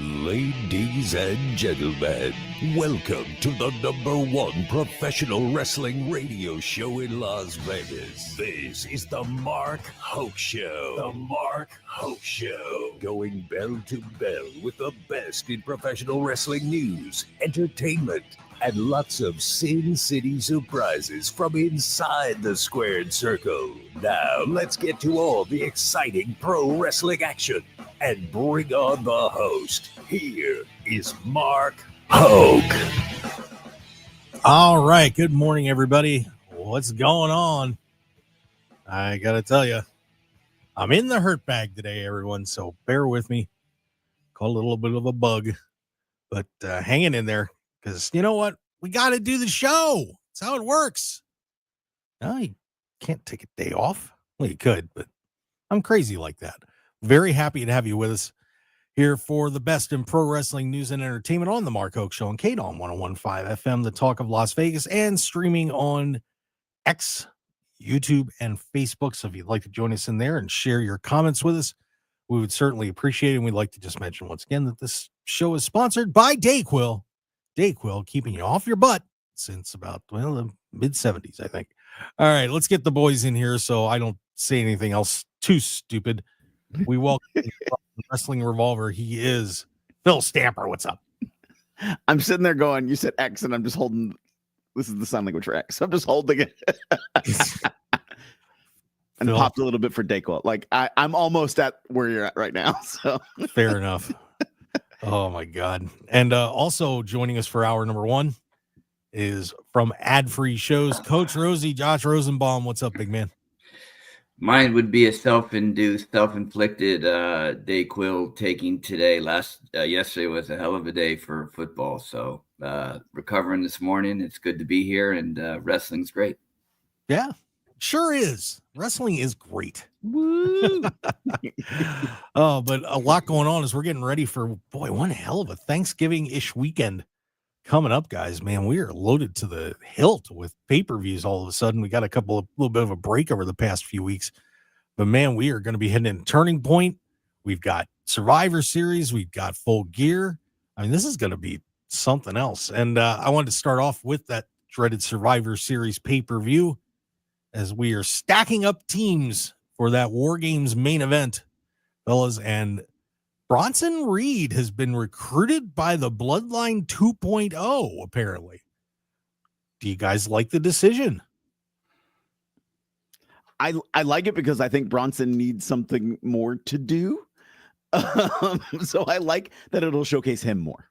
Ladies and gentlemen, welcome to the #1 professional wrestling radio show in Las Vegas. This is the Mark Hoke Show. The Mark Hoke Show. Going bell to bell with the best in professional wrestling news, entertainment, and lots of Sin City surprises from inside the squared circle. Now, let's get to all the exciting pro wrestling action and bring on the host. Here is Mark Hoke. All right. Good morning, everybody. What's going on? I got to tell you, I'm in the hurt bag today, everyone. So bear with me. Caught a little bit of a bug, but hanging in there because you know what? We got to do the show. That's how it works. No, you can't take a day off. Well, you could, but I'm crazy like that. Very happy to have you with us here for the best in pro wrestling news and entertainment on the Mark Hoke Show on KDAWN 101.5 FM, the talk of Las Vegas, and streaming on X, YouTube, and Facebook. So if you'd like to join us in there and share your comments with us, we would certainly appreciate it. And we'd like to just mention once again that this show is sponsored by Dayquil. Dayquil, keeping you off your butt since about, the mid-70s, I think. All right, let's get the boys in here so I don't say anything else too stupid. We welcome Wrestling Revolver. He is Phil Stamper. What's up? I'm sitting there going, you said X, and I'm just holding. This is the sign language for X. I'm just holding it. And Phil, popped a little bit for Dayquil. Like I'm almost at where you're at right now. So fair enough. Oh my God. And also joining us for hour number 1 is from Ad-Free Shows, Coach Rosey, Josh Rosenbaum. What's up, big man? Mine would be a self-induced, self-inflicted Dayquil taking today. Yesterday was a hell of a day for football. So recovering this morning. It's good to be here, and wrestling's great. Yeah, sure is. Wrestling is great. woo. Oh, but a lot going on as we're getting ready for, one hell of a Thanksgiving-ish weekend coming up, guys. Man, we are loaded to the hilt with pay-per-views all of a sudden. We got a little bit of a break over the past few weeks. But, man, we are going to be heading into Turning Point. We've got Survivor Series. We've got Full Gear. I mean, this is going to be something else. And I wanted to start off with that dreaded Survivor Series pay-per-view as we are stacking up teams for that War Games main event, fellas. And Bronson Reed has been recruited by the Bloodline 2.0, apparently. Do you guys like the decision? I like it because I think Bronson needs something more to do. So I like that it'll showcase him more.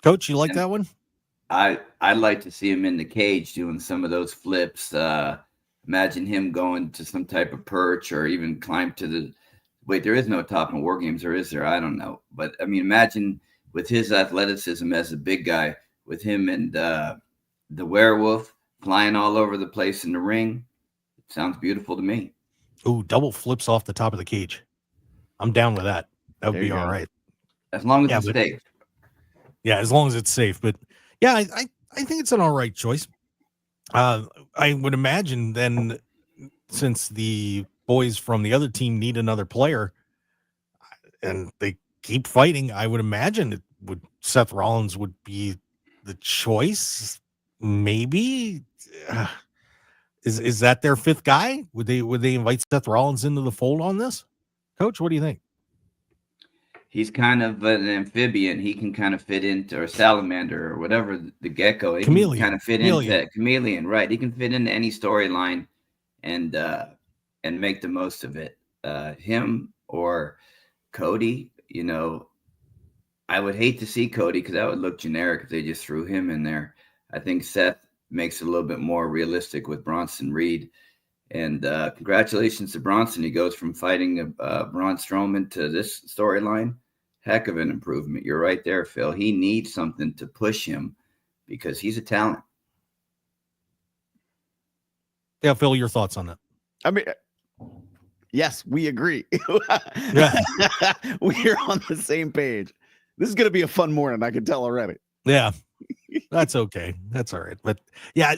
Coach, you like that one? I'd like to see him in the cage doing some of those flips. Imagine him going to some type of perch or even climb to the. Wait, there is no top in War Games, or is there? I don't know. But, I mean, imagine with his athleticism as a big guy, with him and the werewolf flying all over the place in the ring. It sounds beautiful to me. Ooh, double flips off the top of the cage. I'm down with that. That would be all right. As long as it's safe. Yeah, as long as it's safe. But, yeah, I think it's an all right choice. I would imagine then, since the boys from the other team need another player and they keep fighting, I would imagine Seth Rollins would be the choice. Maybe is that their fifth guy? Would they invite Seth Rollins into the fold on this? Coach, what do you think? He's kind of an amphibian. He can kind of fit into, or salamander, or whatever, the gecko. He Chameleon. Can kind of fit into chameleon, right? He can fit into any storyline and make the most of it. Him or Cody, I would hate to see Cody because that would look generic if they just threw him in there. I think Seth makes it a little bit more realistic with Bronson Reed. And congratulations to Bronson. He goes from fighting Braun Strowman to this storyline. Heck of an improvement. You're right there, Phil. He needs something to push him because he's a talent. Yeah, Phil, your thoughts on that? I mean, yes, we agree. Yeah. We're on the same page. This is going to be a fun morning. I can tell already. Yeah, that's okay. That's all right. But yeah,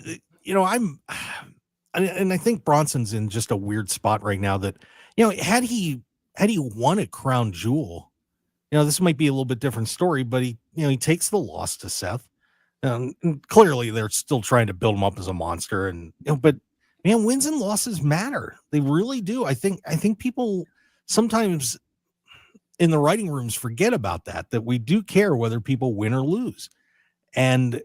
I think Bronson's in just a weird spot right now that, had he won a crown jewel, this might be a little bit different story, but he takes the loss to Seth. And clearly they're still trying to build him up as a monster, but man, wins and losses matter. They really do. I think people sometimes in the writing rooms forget about that we do care whether people win or lose. And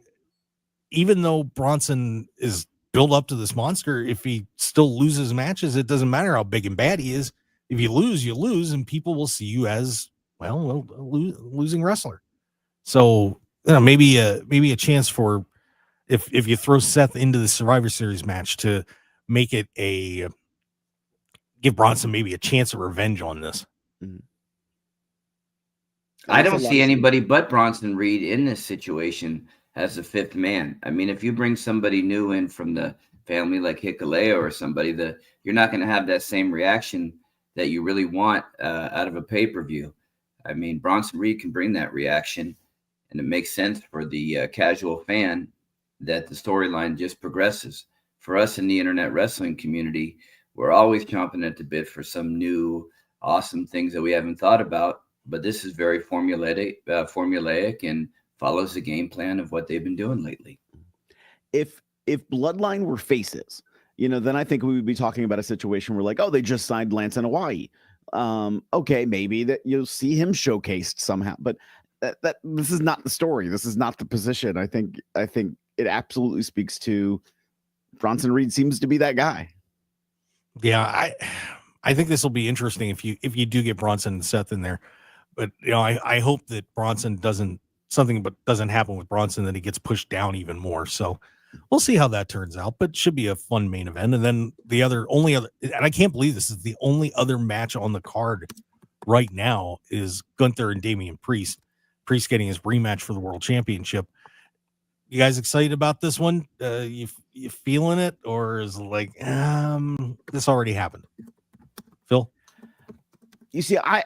even though Bronson is built up to this monster, if he still loses matches, it doesn't matter how big and bad he is. If you lose, and people will see you as a losing wrestler. So maybe a chance for if you throw Seth into the Survivor Series match to make it give Bronson maybe a chance of revenge on this. Mhm. I don't see anybody but Bronson Reed in this situation as a fifth man. I mean, if you bring somebody new in from the family like Hikuleo or somebody, you're not going to have that same reaction that you really want out of a pay-per-view. I mean, Bronson Reed can bring that reaction, and it makes sense for the casual fan that the storyline just progresses. For us in the internet wrestling community, we're always chomping at the bit for some new awesome things that we haven't thought about. But this is very formulaic and follows the game plan of what they've been doing lately. If Bloodline were faces, then I think we would be talking about a situation where like, oh, they just signed Lance in Hawaii. Okay, maybe that you'll see him showcased somehow, but that this is not the story. This is not the position. I think it absolutely speaks to Bronson Reed seems to be that guy. Yeah, I think this will be interesting if you do get Bronson and Seth in there. But I hope that Bronson doesn't happen with Bronson, that he gets pushed down even more. So we'll see how that turns out. But it should be a fun main event. And then the only other, and I can't believe this is the only other match on the card right now, is Gunther and Damian Priest. Priest getting his rematch for the World Championship. You guys excited about this one? You feeling it, or is it like this already happened? Phil? You see, I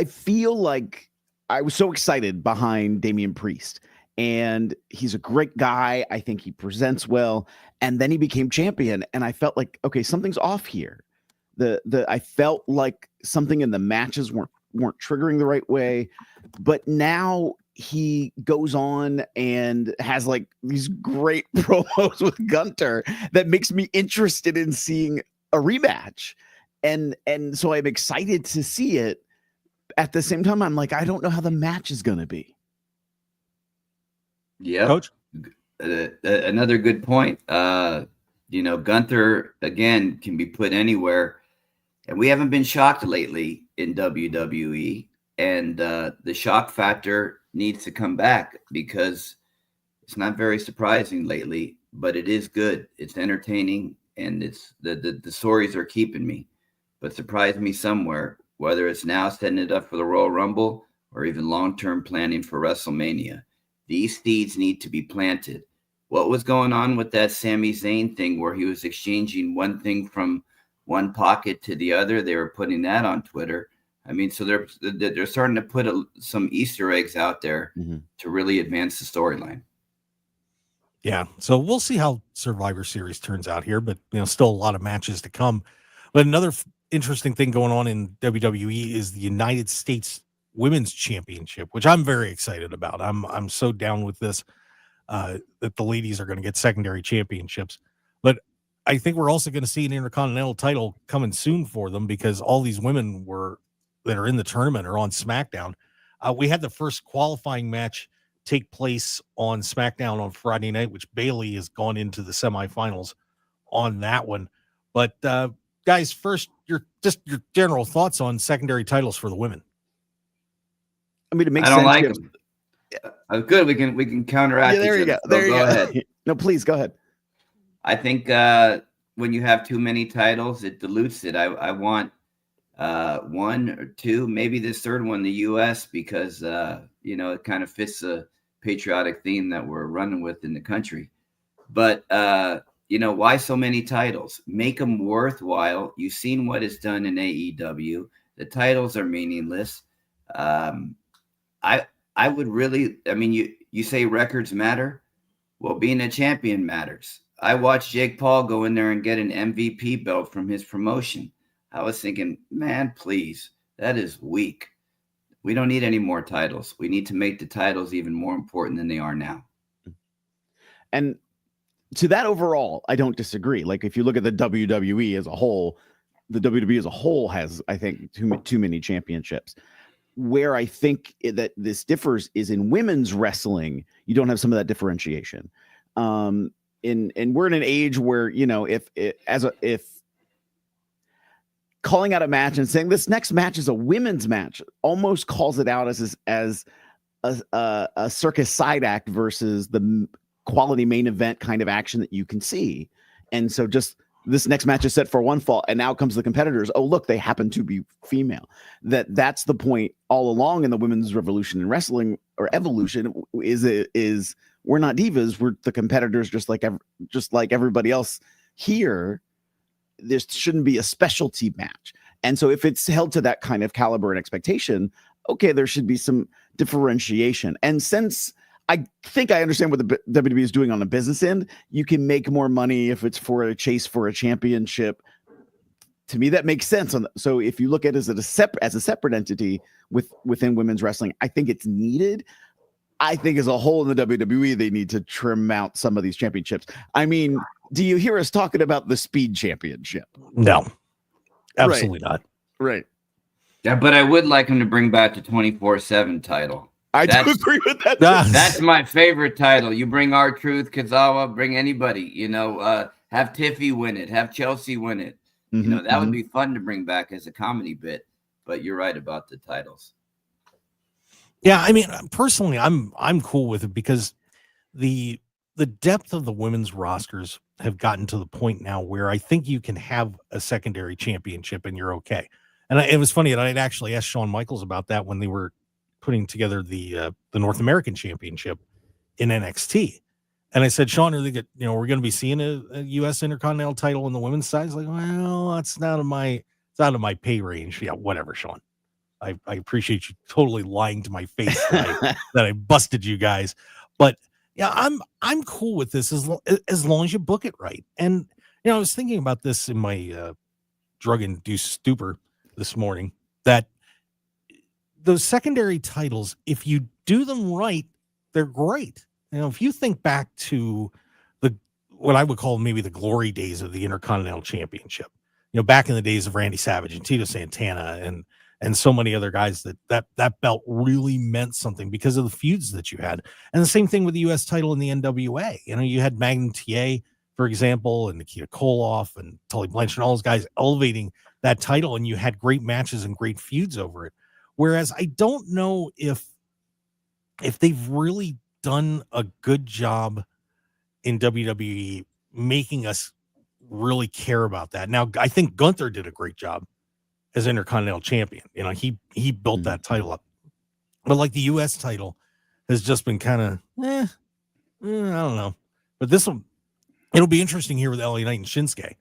feel like I was so excited behind Damian Priest, and he's a great guy. I think he presents well, and then he became champion, and I felt like, okay, something's off here. I felt like something in the matches weren't triggering the right way, but now he goes on and has like these great promos with Gunther that makes me interested in seeing a rematch, and so I'm excited to see it. At the same time, I'm like, I don't know how the match is going to be. Yeah, Coach. Another good point. Gunther again can be put anywhere, and we haven't been shocked lately in WWE. And the shock factor needs to come back, because it's not very surprising lately, but it is good. It's entertaining, and it's the stories are keeping me. But surprise me somewhere, whether it's now setting it up for the Royal Rumble or even long-term planning for WrestleMania. These seeds need to be planted. What was going on with that Sami Zayn thing where he was exchanging one thing from one pocket to the other? They were putting that on Twitter. I mean, so they're starting to put some Easter eggs out there to really advance the storyline. Yeah, so we'll see how Survivor Series turns out here, but still a lot of matches to come. But another interesting thing going on in WWE is the United States Women's Championship, which I'm very excited about. I'm so down with this, that the ladies are going to get secondary championships. But I think we're also going to see an Intercontinental title coming soon for them, because all these women that are in the tournament are on SmackDown. We had the first qualifying match take place on SmackDown on Friday night, which Bayley has gone into the semifinals on that one. But guys, first, your general thoughts on secondary titles for the women. I mean, it makes sense. I don't like them. Good. We can counteract. Yeah, there you go. There you go. Ahead. No, please go ahead. I think when you have too many titles, it dilutes it. I want one or two, maybe this third one, the U.S., because it kind of fits the patriotic theme that we're running with in the country. But why so many titles? Make them worthwhile. You've seen what is done in AEW. The titles are meaningless. I would really, I mean, you say records matter. Well, being a champion matters. I watched Jake Paul go in there and get an MVP belt from his promotion. I was thinking, man, please, that is weak. We don't need any more titles. We need to make the titles even more important than they are now. And to that overall, I don't disagree. Like if you look at the WWE as a whole, the WWE as a whole has, I think, too many championships. Where I think that this differs is in women's wrestling, you don't have some of that differentiation. And we're in an age where, you know, if calling out a match and saying this next match is a women's match almost calls it out as a circus side act versus the quality main event kind of action that you can see. And so just this next match is set for one fall, and now comes the competitors. Oh, look, they happen to be female. That's the point all along in the women's revolution in wrestling, or evolution, is we're not divas. We're the competitors, just like everybody else here. There shouldn't be a specialty match. And so if it's held to that kind of caliber and expectation, okay, there should be some differentiation. And since I think I understand what the WWE is doing on the business end, you can make more money if it's for a chase for a championship. To me, that makes sense. So if you look at it as a separate entity within women's wrestling, I think it's needed. I think as a whole in the WWE, they need to trim out some of these championships. I mean, do you hear us talking about the Speed Championship? No, absolutely not. Right. Yeah, but I would like him to bring back the 24/7 title. I do agree with that. That's my favorite title. You bring R-Truth, Kazawa, bring anybody, you know, have Tiffy win it, have Chelsea win it. You know, that would be fun to bring back as a comedy bit, but you're right about the titles. Yeah, I mean, personally, I'm cool with it because the depth of the women's rosters have gotten to the point now where I think you can have a secondary championship and you're okay. And it was funny that I'd actually asked Shawn Michaels about that when they were putting together the North American Championship in NXT. And I said, Shawn, we're going to be seeing a U.S. Intercontinental title in the women's side. He's like, well, it's out of my pay range. Yeah, whatever, Shawn. I appreciate you totally lying to my face that I busted you guys. But yeah, I'm cool with this as long as you book it right. And I was thinking about this in my drug-induced stupor this morning, that those secondary titles, if you do them right, they're great. If you think back to what I would call maybe the glory days of the Intercontinental Championship, back in the days of Randy Savage and Tito Santana and so many other guys, that belt really meant something because of the feuds that you had. And the same thing with the U.S. title in the NWA. You had Magnum TA, for example, and Nikita Koloff and Tully Blanchard and all those guys elevating that title, and you had great matches and great feuds over it. Whereas I don't know if they've really done a good job in WWE making us really care about that. Now, I think Gunther did a great job as Intercontinental Champion. He built that title up. But like the U.S. title has just been kind of, I don't know. But it'll be interesting here with LA Knight and Shinsuke,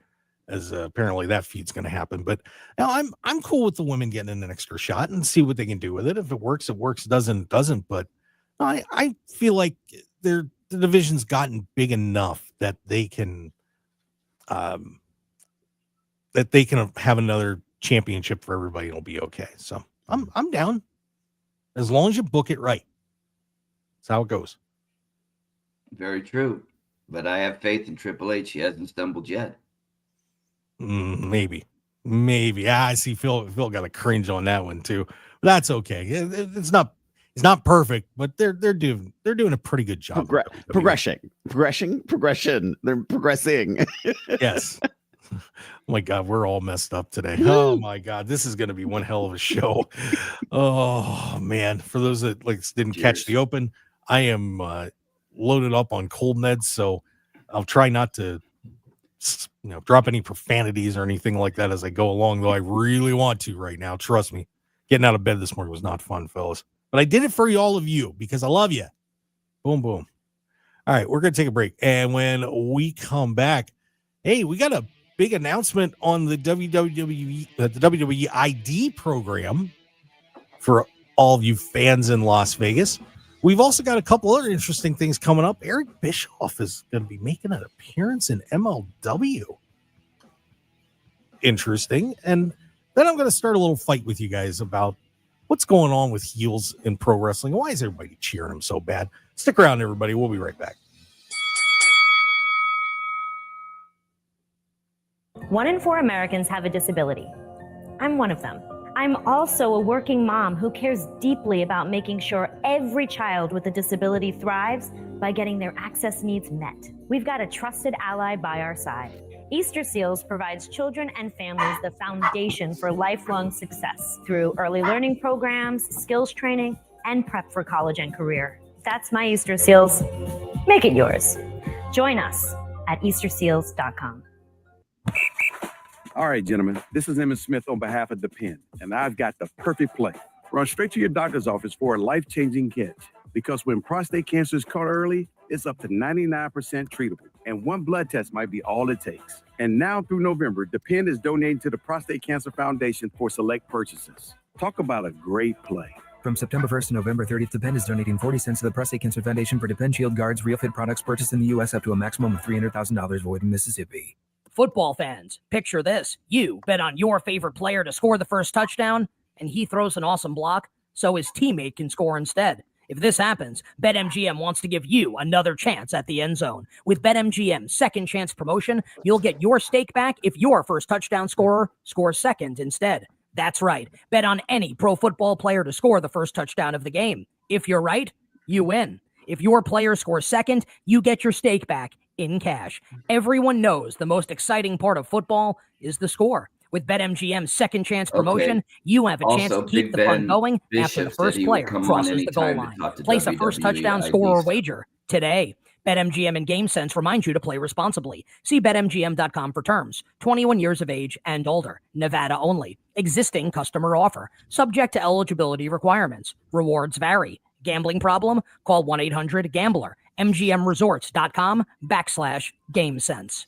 as apparently that feud's going to happen. But I'm cool with the women getting an extra shot and see what they can do with it. If it works, it works. Doesn't. But I feel like the division's gotten big enough that they can have another championship for everybody. It'll be okay. So I'm down as long as you book it right. That's how it goes. Very true. But I have faith in Triple H. He hasn't stumbled yet. Maybe. I see Phil got a cringe on that one too. But that's okay. It's not perfect, but they're doing a pretty good job. Progression. They're progressing. Yes. Oh my God, we're all messed up today. Oh my God, this is going to be one hell of a show. Oh man, for those that didn't catch the open, I am loaded up on cold meds, so I'll try not to drop any profanities or anything like that as I go along, though I really want to right now. Trust me, getting out of bed this morning was not fun, fellas, but I did it for all of you because I love you. Boom, boom. All right, we're going to take a break, and when we come back, hey, we got a big announcement on the WWE ID program for all of you fans in Las Vegas. We've also got a couple other interesting things coming up. Eric Bischoff is going to be making an appearance in MLW. Interesting. And then I'm going to start a little fight with you guys about, What's going on with heels in pro wrestling? Why is everybody cheering them so bad? Stick around, everybody. We'll be right back. 1 in 4 Americans have a disability. I'm one of them. I'm also a working mom who cares deeply about making sure every child with a disability thrives by getting their access needs met. We've got a trusted ally by our side. Easter Seals provides children and families the foundation for lifelong success through early learning programs, skills training, and prep for college and career. That's my Easter Seals. Make it yours. Join us at easterseals.com. All right, gentlemen, this is Emmett Smith on behalf of Depend, and I've got the perfect play. Run straight to your doctor's office for a life-changing catch, because when prostate cancer is caught early, it's up to 99% treatable, and one blood test might be all it takes. And now through November, Depend is donating to the Prostate Cancer Foundation for select purchases. Talk about a great play. From September 1st to November 30th, Depend is donating 40 cents to the Prostate Cancer Foundation for Depend Shield Guards Real Fit products purchased in the U.S. up to a maximum of $300,000 void in Mississippi. Football fans, picture this. You bet on your favorite player to score the first touchdown, and he throws an awesome block, so his teammate can score instead. If this happens, BetMGM wants to give you another chance at the end zone. With BetMGM's second chance promotion, you'll get your stake back if your first touchdown scorer scores second instead. That's right. Bet on any pro football player to score the first touchdown of the game. If you're right, you win. If your player scores second, you get your stake back in cash. Everyone knows the most exciting part of football is the score. With BetMGM's second chance promotion, you have a chance to keep the fun going after the first player crosses the goal line. Place a first touchdown scorer wager today. BetMGM and GameSense remind you to play responsibly. See BetMGM.com for terms. 21 years of age and older. Nevada only. Existing customer offer. Subject to eligibility requirements. Rewards vary. Gambling problem? Call 1-800-GAMBLER. MGMResorts.com/GameSense.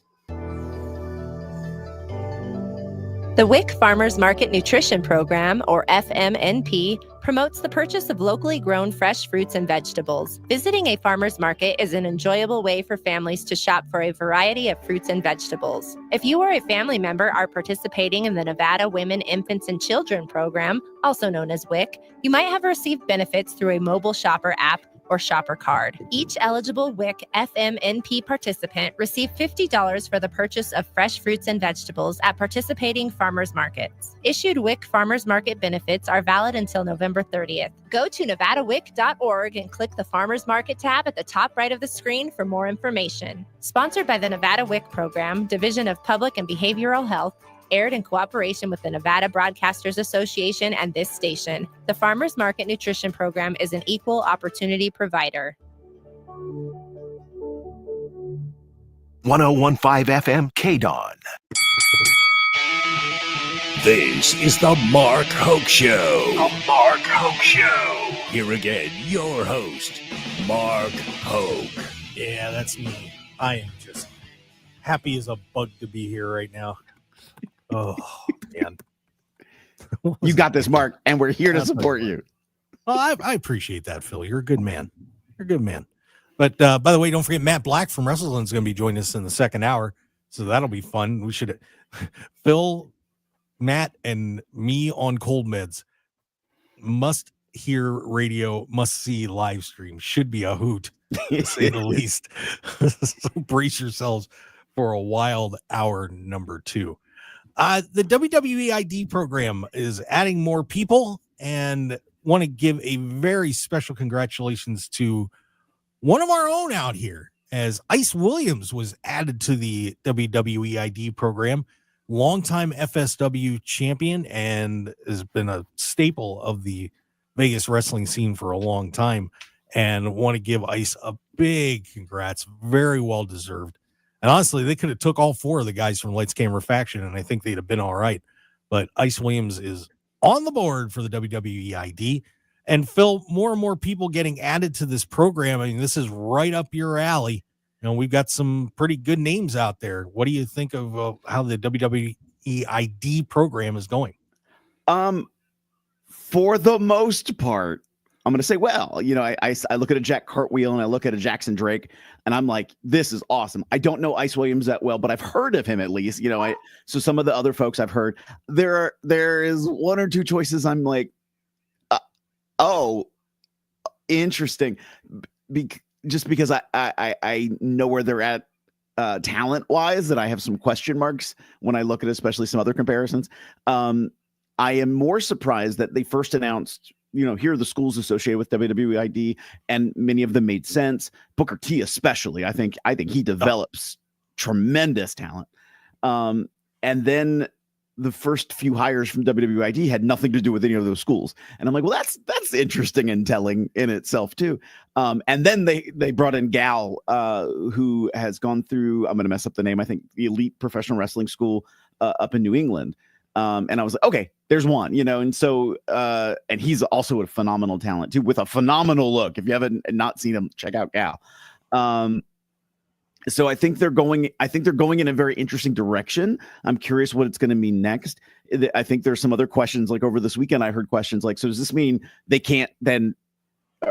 The WIC Farmers Market Nutrition Program, or FMNP, promotes the purchase of locally grown fresh fruits and vegetables. Visiting a farmer's market is an enjoyable way for families to shop for a variety of fruits and vegetables. If you or a family member are participating in the Nevada Women, Infants, and Children Program, also known as WIC, you might have received benefits through a mobile shopper app or shopper card. Each eligible WIC FMNP participant received $50 for the purchase of fresh fruits and vegetables at participating farmers markets. Issued WIC farmers market benefits are valid until November 30th. Go to nevadawic.org and click the Farmers Market tab at the top right of the screen for more information. Sponsored by the Nevada WIC Program, Division of Public and Behavioral Health, aired in cooperation with the Nevada Broadcasters Association and this station. The Farmers Market Nutrition Program is an equal opportunity provider. 1015 FM KDAWN. This is the Mark Hoke Show. The Mark Hoke Show. Here again, your host, Mark Hoke. Yeah, that's me. I am just happy as a bug to be here right now. Oh, man. You got this, Mark, and we're here to support you. Well, I appreciate that, Phil. You're a good man. You're a good man. But by the way, don't forget Matt Black from WrestleZone is going to be joining us in the second hour, so that'll be fun. We should Phil, Matt, and me on cold meds. Must hear radio, must see live stream. Should be a hoot, to say the least. So brace yourselves for a wild hour number 2. The WWE ID program is adding more people, and want to give a very special congratulations to one of our own out here, as Ice Williams was added to the WWE ID program. Longtime FSW champion and has been a staple of the Vegas wrestling scene for a long time, and want to give Ice a big congrats. Very well deserved. And honestly, they could have took all 4 of the guys from Lights Camera Faction, and I think they'd have been all right. But Ice Williams is on the board for the WWE ID. And Phil, more and more people getting added to this program. I mean, this is right up your alley. You know, we've got some pretty good names out there. What do you think of how the WWE ID program is going? For the most part, I'm going to say, well, you know, I look at a Jack Cartwheel and I look at a Jackson Drake, and I'm like, this is awesome. I don't know Ice Williams that well, but I've heard of him at least. You know, so some of the other folks I've heard, there is 1 or 2 choices I'm like, Oh, interesting. Just because I know where they're at talent wise, that I have some question marks when I look at especially some other comparisons. I am more surprised that they first announced, here are the schools associated with WWE ID, and many of them made sense. Booker T especially, I think he develops tremendous talent. And then the first few hires from WWID had nothing to do with any of those schools. And I'm like, well, that's interesting and telling in itself too. And then they brought in Gal, who has gone through, I'm going to mess up the name, I think the Elite Professional Wrestling School up in New England. And I was like, okay, there's one, and so, and he's also a phenomenal talent too, with a phenomenal look. If you haven't not seen him, check out Gal. So I think they're going in a very interesting direction. I'm curious what it's going to mean next. I think there's some other questions, like over this weekend, I heard questions like, so does this mean they can't then,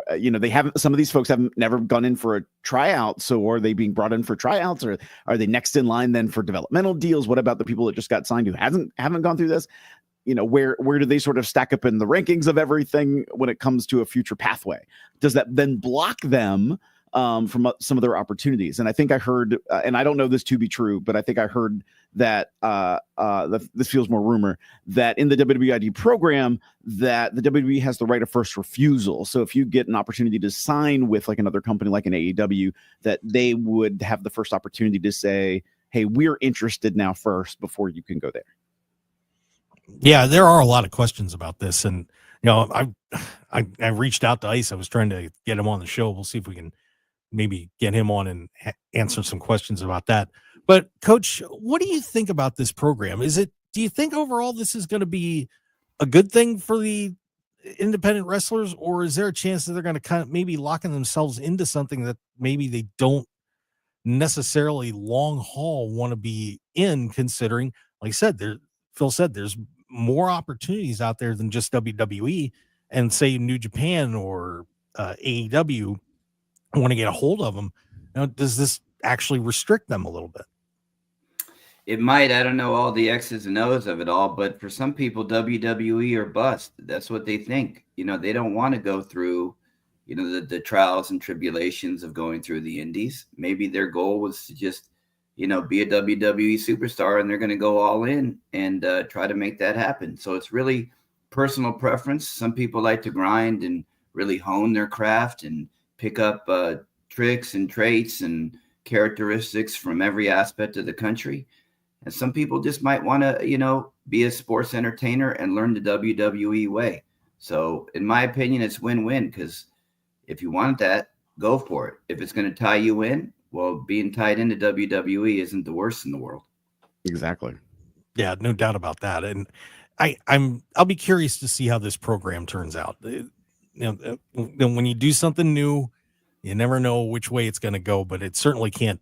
they haven't, some of these folks haven't never gone in for a tryout. So are they being brought in for tryouts, or are they next in line then for developmental deals? What about the people that just got signed who haven't gone through this? Where do they sort of stack up in the rankings of everything when it comes to a future pathway? Does that then block them from some of their opportunities? And I think I heard, and I don't know this to be true, but I think I heard that this feels more rumor, that in the WWID program, that the WWE has the right of first refusal. So if you get an opportunity to sign with like another company like an AEW, that they would have the first opportunity to say, hey, we're interested now first before you can go there. Yeah, there are a lot of questions about this. And, I reached out to Ice. I was trying to get him on the show. We'll see if we can maybe get him on and answer some questions about that. But Coach, what do you think about this program? Do you think overall this is going to be a good thing for the independent wrestlers, or is there a chance that they're going to kind of maybe locking themselves into something that maybe they don't necessarily long haul want to be in, considering, like I said, Phil said, there's more opportunities out there than just WWE, and say New Japan or AEW want to get a hold of them. Does this actually restrict them a little bit? It might. I don't know all the X's and O's of it all, but for some people, WWE or bust. That's what they think. They don't want to go through, the trials and tribulations of going through the indies. Maybe their goal was to just, be a WWE superstar, and they're going to go all in and try to make that happen. So it's really personal preference. Some people like to grind and really hone their craft and pick up tricks and traits and characteristics from every aspect of the country. And some people just might want to, be a sports entertainer and learn the WWE way. So in my opinion, it's win-win, because if you want that, go for it. If it's going to tie you in, well, being tied into WWE isn't the worst in the world. Exactly. Yeah, no doubt about that. And I'll be curious to see how this program turns out. When you do something new, you never know which way it's going to go, but it certainly can't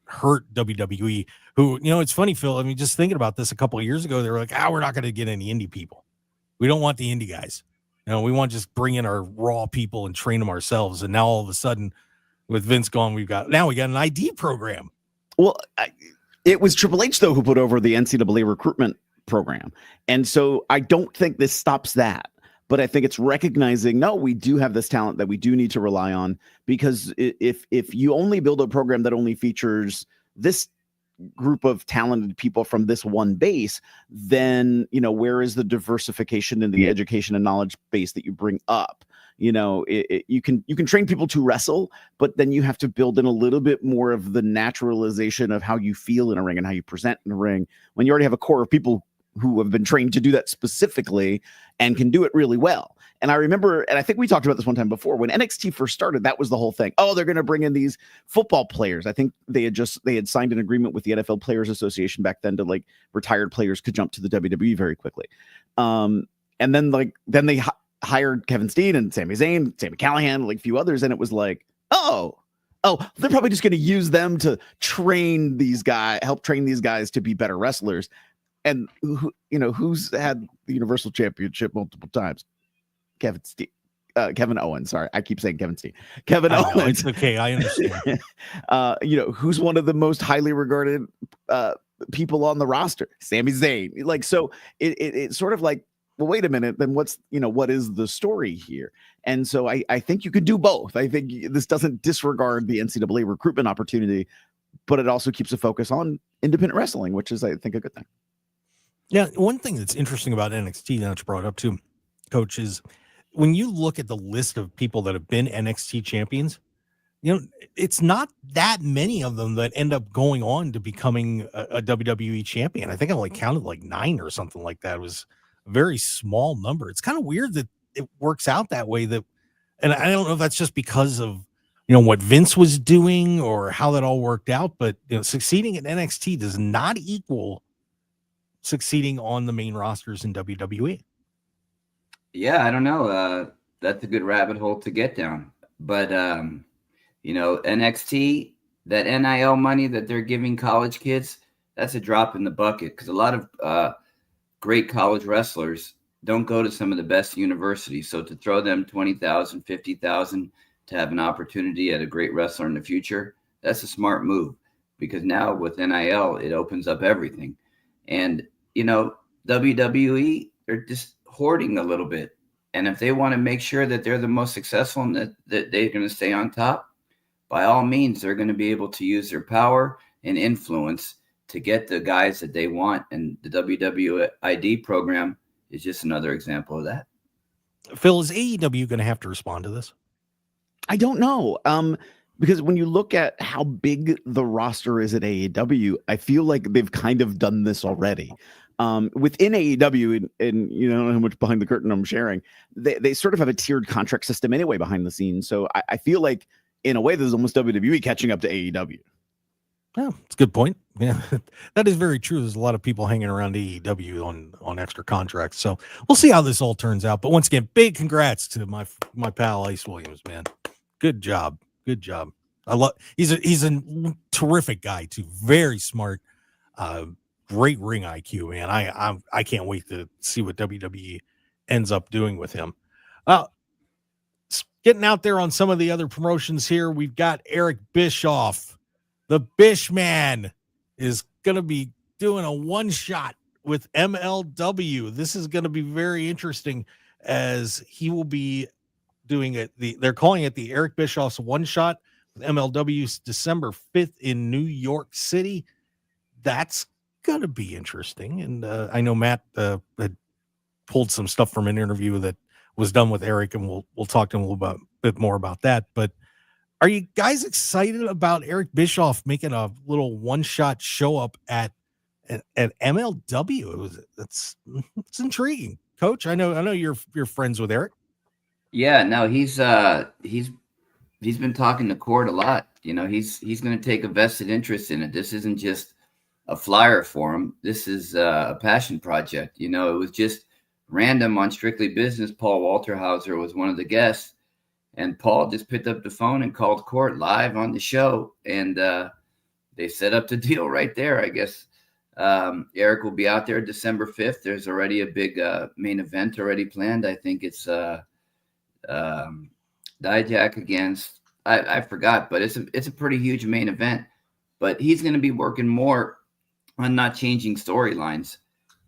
hurt WWE, who, it's funny, Phil. I mean, just thinking about this a couple of years ago, they were like, we're not going to get any indie people. We don't want the indie guys. We want to just bring in our raw people and train them ourselves. And now all of a sudden, with Vince gone, we got an ID program. Well, it was Triple H, though, who put over the NCAA recruitment program. And so I don't think this stops that. But I think it's recognizing, no, we do have this talent that we do need to rely on, because if you only build a program that only features this group of talented people from this one base, then, where is the diversification in the education and knowledge base that you bring up? You can train people to wrestle, but then you have to build in a little bit more of the naturalization of how you feel in a ring and how you present in a ring, when you already have a core of people who have been trained to do that specifically and can do it really well. And I remember, and I think we talked about this one time before, when NXT first started, that was the whole thing. Oh, they're going to bring in these football players. I think they had signed an agreement with the NFL Players Association back then to, like, retired players could jump to the WWE very quickly. And then they hired Kevin Steen and Sami Zayn, Sami Callihan, like a few others. And it was like, oh, they're probably just going to use them to train these guys, help train these guys to be better wrestlers. And who's had the Universal Championship multiple times? Kevin Owens. Sorry, I keep saying Kevin Steen. Kevin Owens. It's okay, I understand. Who's one of the most highly regarded people on the roster? Sami Zayn. Like, so it's sort of like, well, wait a minute, then what is the story here? And so I think you could do both. I think this doesn't disregard the NCAA recruitment opportunity, but it also keeps a focus on independent wrestling, which is, I think, a good thing. Yeah, one thing that's interesting about NXT that you brought up too, Coach, is when you look at the list of people that have been NXT champions, it's not that many of them that end up going on to becoming a WWE champion. I think I only counted like 9 or something like that. It was a very small number. It's kind of weird that it works out that way. And I don't know if that's just because of what Vince was doing or how that all worked out, but succeeding at NXT does not equal succeeding on the main rosters in WWE. Yeah, I don't know. That's a good rabbit hole to get down. But NXT, that NIL money that they're giving college kids, that's a drop in the bucket, because a lot of great college wrestlers don't go to some of the best universities. So to throw them $20,000, $50,000 to have an opportunity at a great wrestler in the future, that's a smart move, because now with NIL, it opens up everything. And, WWE, they're just hoarding a little bit. And if they want to make sure that they're the most successful and that they're going to stay on top, by all means, they're going to be able to use their power and influence to get the guys that they want. And the WWID program is just another example of that. Phil, is AEW going to have to respond to this? I don't know. Because when you look at how big the roster is at AEW, I feel like they've kind of done this already. Within AEW, and I don't know how much behind the curtain I'm sharing, they sort of have a tiered contract system anyway behind the scenes. So I feel like, in a way, there's almost WWE catching up to AEW. Yeah, it's a good point. Yeah, that is very true. There's a lot of people hanging around AEW on extra contracts. So we'll see how this all turns out. But once again, big congrats to my pal Ice Williams, man. Good job. Good job. He's a terrific guy too. Very smart. Great ring IQ, man. I can't wait to see what WWE ends up doing with him. Getting out there on some of the other promotions here, we've got Eric Bischoff. The Bish Man is going to be doing a one-shot with MLW. This is going to be very interesting, as he will be doing it. They're calling it the Eric Bischoff's one-shot with MLW's December 5th in New York City. That's going to be interesting. And I know Matt had pulled some stuff from an interview that was done with Eric, and we'll talk to him a little bit more about that. But are you guys excited about Eric Bischoff making a little one-shot show up at MLW? It's intriguing, Coach. I know you're friends with Eric. Yeah, no, he's been talking to Court a lot. He's going to take a vested interest in it. This isn't just a flyer for him. This is a passion project. It was just random on Strictly Business. Paul Walterhauser was one of the guests, and Paul just picked up the phone and called Court live on the show, and they set up the deal right there. I guess Eric will be out there December 5th. There's already a big main event already planned. I think it's Dijak against, I forgot, but it's a pretty huge main event. But he's going to be working more on not changing storylines,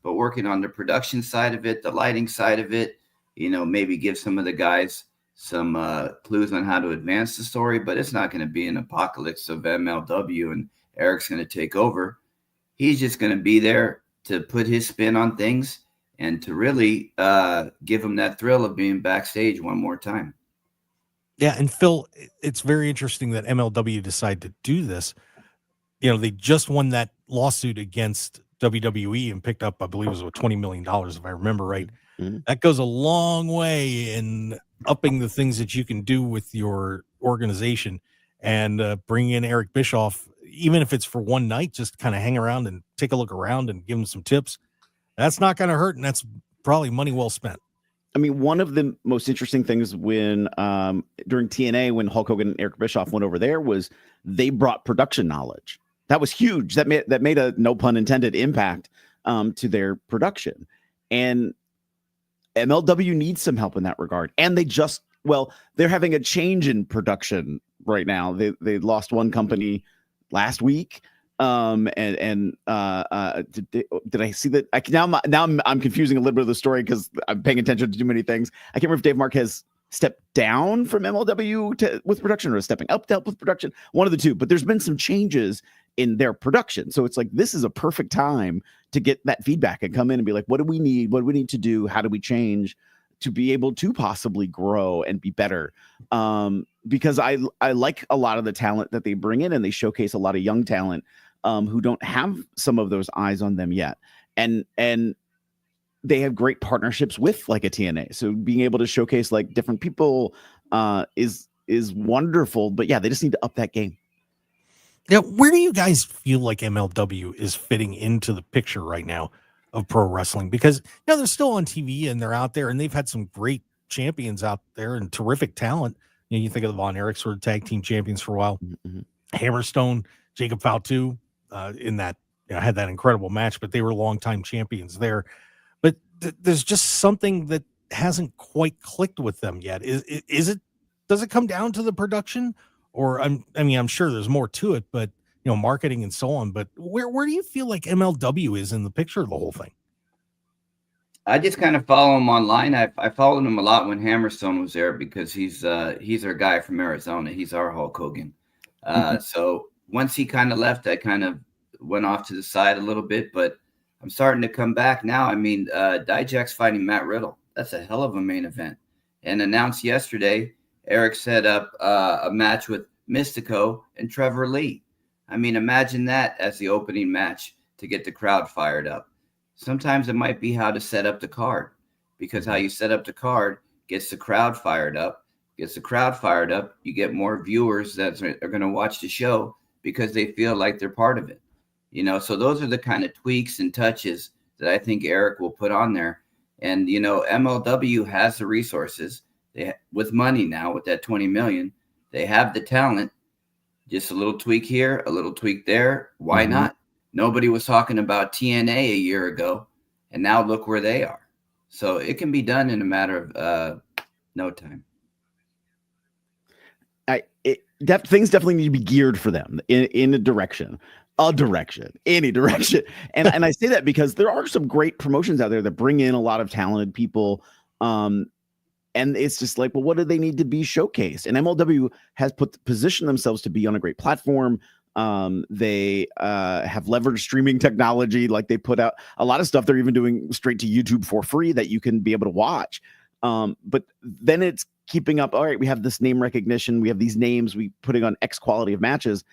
but working on the production side of it, the lighting side of it, maybe give some of the guys some clues on how to advance the story. But it's not going to be an apocalypse of MLW and Eric's going to take over. He's just going to be there to put his spin on things and to really give him that thrill of being backstage one more time. Yeah, and Phil, it's very interesting that MLW decided to do this. They just won that lawsuit against WWE and picked up, I believe it was $20 million, if I remember right. Mm-hmm. That goes a long way in upping the things that you can do with your organization, and bring in Eric Bischoff, even if it's for one night, just kind of hang around and take a look around and give him some tips. That's not going to hurt, and that's probably money well spent. I mean, one of the most interesting things when during TNA, when Hulk Hogan and Eric Bischoff went over there, was they brought production knowledge. That was huge. That made a, no pun intended, impact to their production. And MLW needs some help in that regard. And they're having a change in production right now. They lost one company last week. Did I see that? I'm confusing a little bit of the story because I'm paying attention to too many things. I can't remember if Dave Marquez stepped down from MLW with production or stepping up to help with production. One of the two. But there's been some changes in their production, so it's like this is a perfect time to get that feedback and come in and be like, what do we need? What do we need to do? How do we change to be able to possibly grow and be better? Because I like a lot of the talent that they bring in, and they showcase a lot of young talent who don't have some of those eyes on them yet. And they have great partnerships with like a TNA. So being able to showcase like different people is wonderful. But yeah, they just need to up that game. Yeah, where do you guys feel like MLW is fitting into the picture right now of pro wrestling? Because they're still on TV and they're out there, and they've had some great champions out there and terrific talent. You think of the Von Erichs, were tag team champions for a while. Mm-hmm. Hammerstone, Jacob Fautu, in that had that incredible match, but they were longtime champions there. But there's just something that hasn't quite clicked with them yet. Is it? Does it come down to the production? Or I'm sure there's more to it, but marketing and so on. But where do you feel like MLW is in the picture of the whole thing? I just kind of follow him online. I followed him a lot when Hammerstone was there because he's our guy from Arizona. He's our Hulk Hogan. So once he kind of left, I kind of went off to the side a little bit. But I'm starting to come back now. I mean, Dijak's fighting Matt Riddle. That's a hell of a main event. And announced yesterday, Eric set up a match with Mystico and Trevor Lee. I mean, imagine that as the opening match to get the crowd fired up. Sometimes it might be how to set up the card, because how you set up the card gets the crowd fired up. Gets the crowd fired up, you get more viewers that are going to watch the show because they feel like they're part of it. So those are the kind of tweaks and touches that I think Eric will put on there. And, MLW has the resources. With money now, with that 20 million, they have the talent. Just a little tweak here, a little tweak there. Why not? Nobody was talking about TNA a year ago, and now look where they are. So it can be done in a matter of no time. Things definitely need to be geared for them in any direction. And I say that because there are some great promotions out there that bring in a lot of talented people. And it's just like, well, what do they need to be showcased? And MLW has positioned themselves to be on a great platform. They have leveraged streaming technology. Like they put out a lot of stuff they're even doing straight to YouTube for free that you can be able to watch. But then it's keeping up. All right, we have this name recognition. We have these names. We putting on X quality of matches.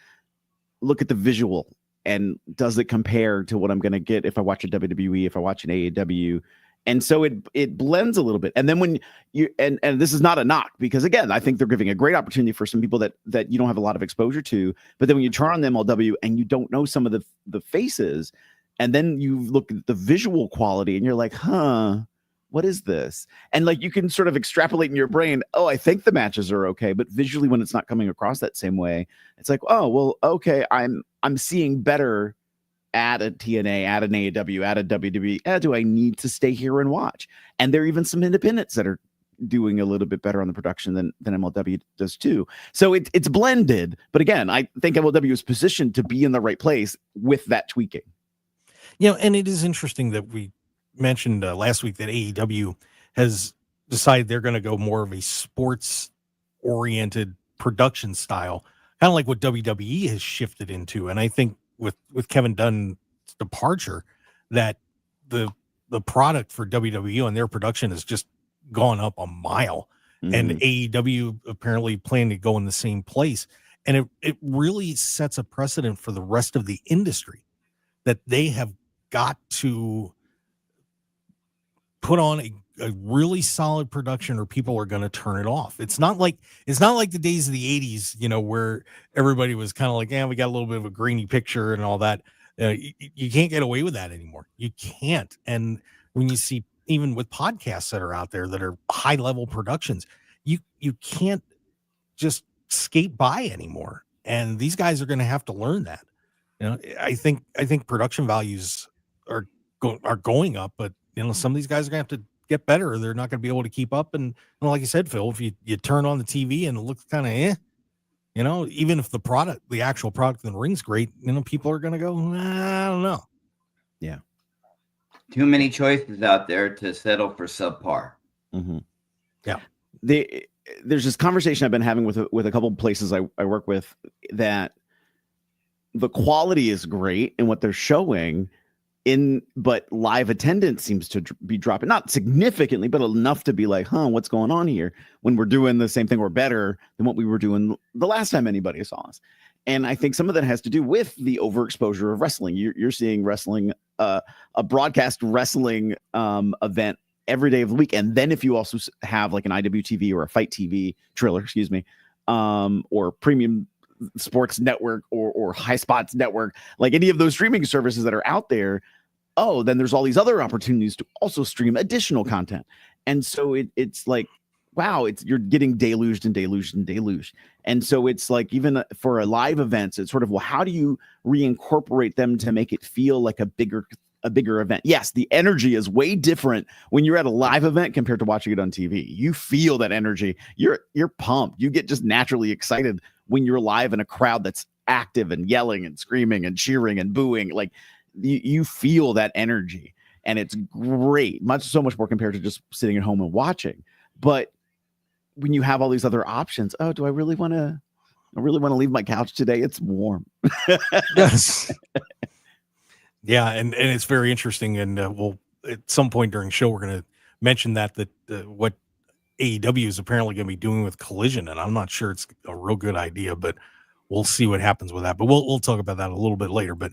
Look at the visual. And does it compare to what I'm going to get if I watch a WWE, if I watch an AEW? And so it blends a little bit. And then when you and this is not a knock, because again, I think they're giving a great opportunity for some people that you don't have a lot of exposure to. But then when you turn on the MLW and you don't know some of the faces, and then you look at the visual quality and you're like, what is this? And like you can sort of extrapolate in your brain, oh, I think the matches are okay, but visually when it's not coming across that same way, it's like, oh, well, okay, I'm seeing better at a TNA, at an AEW, at a WWE. Do I need to stay here and watch? And there are even some independents that are doing a little bit better on the production than MLW does too. So it's blended. But again, I think MLW is positioned to be in the right place with that tweaking. And it is interesting that we mentioned last week that AEW has decided they're going to go more of a sports-oriented production style, kind of like what WWE has shifted into. And I think with Kevin Dunn's departure, that the product for WWE and their production has just gone up a mile. And AEW apparently planning to go in the same place. And it really sets a precedent for the rest of the industry that they have got to put on a really solid production or people are going to turn it off. It's not like the days of the 80s, where everybody was kind of like, we got a little bit of a grainy picture and all that. You can't get away with that anymore. You can't. And when you see, even with podcasts that are out there that are high level productions, you can't just skate by anymore. And these guys are going to have to learn that. I think production values are going up, but some of these guys are going to have to get better or they're not going to be able to keep up. And like you said, Phil, if you turn on the TV and it looks kind of You know, even if the actual product in the ring's great, you know, people are going to go, I don't know. Yeah. Too many choices out there to settle for subpar. Mm-hmm. Yeah. There's this conversation I've been having with a couple of places I work with, that the quality is great in what they're showing, but live attendance seems to be dropping, not significantly, but enough to be like, what's going on here, when we're doing the same thing or better than what we were doing the last time anybody saw us. And I think some of that has to do with the overexposure of wrestling. You're seeing wrestling, a broadcast wrestling event every day of the week. And then if you also have like an IWTV or a Fight TV Triller, or Premium Sports Network or High Spots Network, like any of those streaming services that are out there, then there's all these other opportunities to also stream additional content. And so it's like, wow, you're getting deluged. And so it's like, even for a live events, it's sort of, well, how do you reincorporate them to make it feel like a bigger event? Yes, the energy is way different when you're at a live event compared to watching it on TV. You feel that energy. You're pumped. You get just naturally excited when you're live in a crowd that's active and yelling and screaming and cheering and booing. Like you feel that energy, and it's great. So much more compared to just sitting at home and watching. But when you have all these other options, do I really want to leave my couch today? It's warm. Yes. Yeah. And it's very interesting. And we'll, at some point during the show, we're going to mention that what AEW is apparently going to be doing with Collision. And I'm not sure it's a real good idea, but we'll see what happens with that. But we'll talk about that a little bit later. But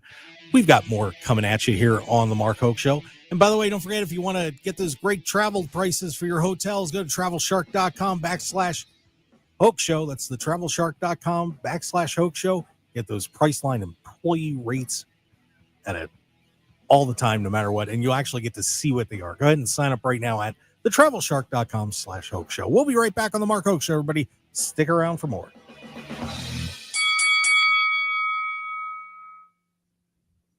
we've got more coming at you here on the Mark Hoke Show. And by the way, don't forget, if you want to get those great travel prices for your hotels, go to TravelShark.com/Hoke Show. That's the TravelShark.com/Hoke Show. Get those Priceline employee rates all the time, no matter what. And you'll actually get to see what they are. Go ahead and sign up right now at the TravelShark.com/Hoke Show. We'll be right back on the Mark Hoke Show, everybody. Stick around for more.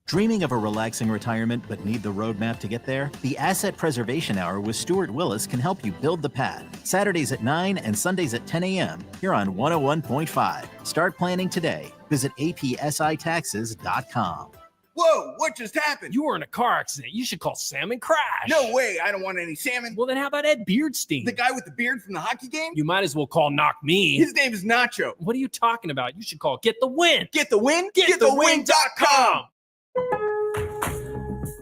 Dreaming of a relaxing retirement but need the roadmap to get there? The Asset Preservation Hour with Stuart Willis can help you build the path. Saturdays at 9 and Sundays at 10 a.m. here on 101.5. Start planning today. Visit APSITaxes.com. Whoa, what just happened? You were in a car accident. You should call Sam and Crash. No way, I don't want any salmon. Well, then how about Ed Beardstein? The guy with the beard from the hockey game? You might as well call Knock Me. His name is Nacho. What are you talking about? You should call Get the Win. Get the Win? GetTheWin.com.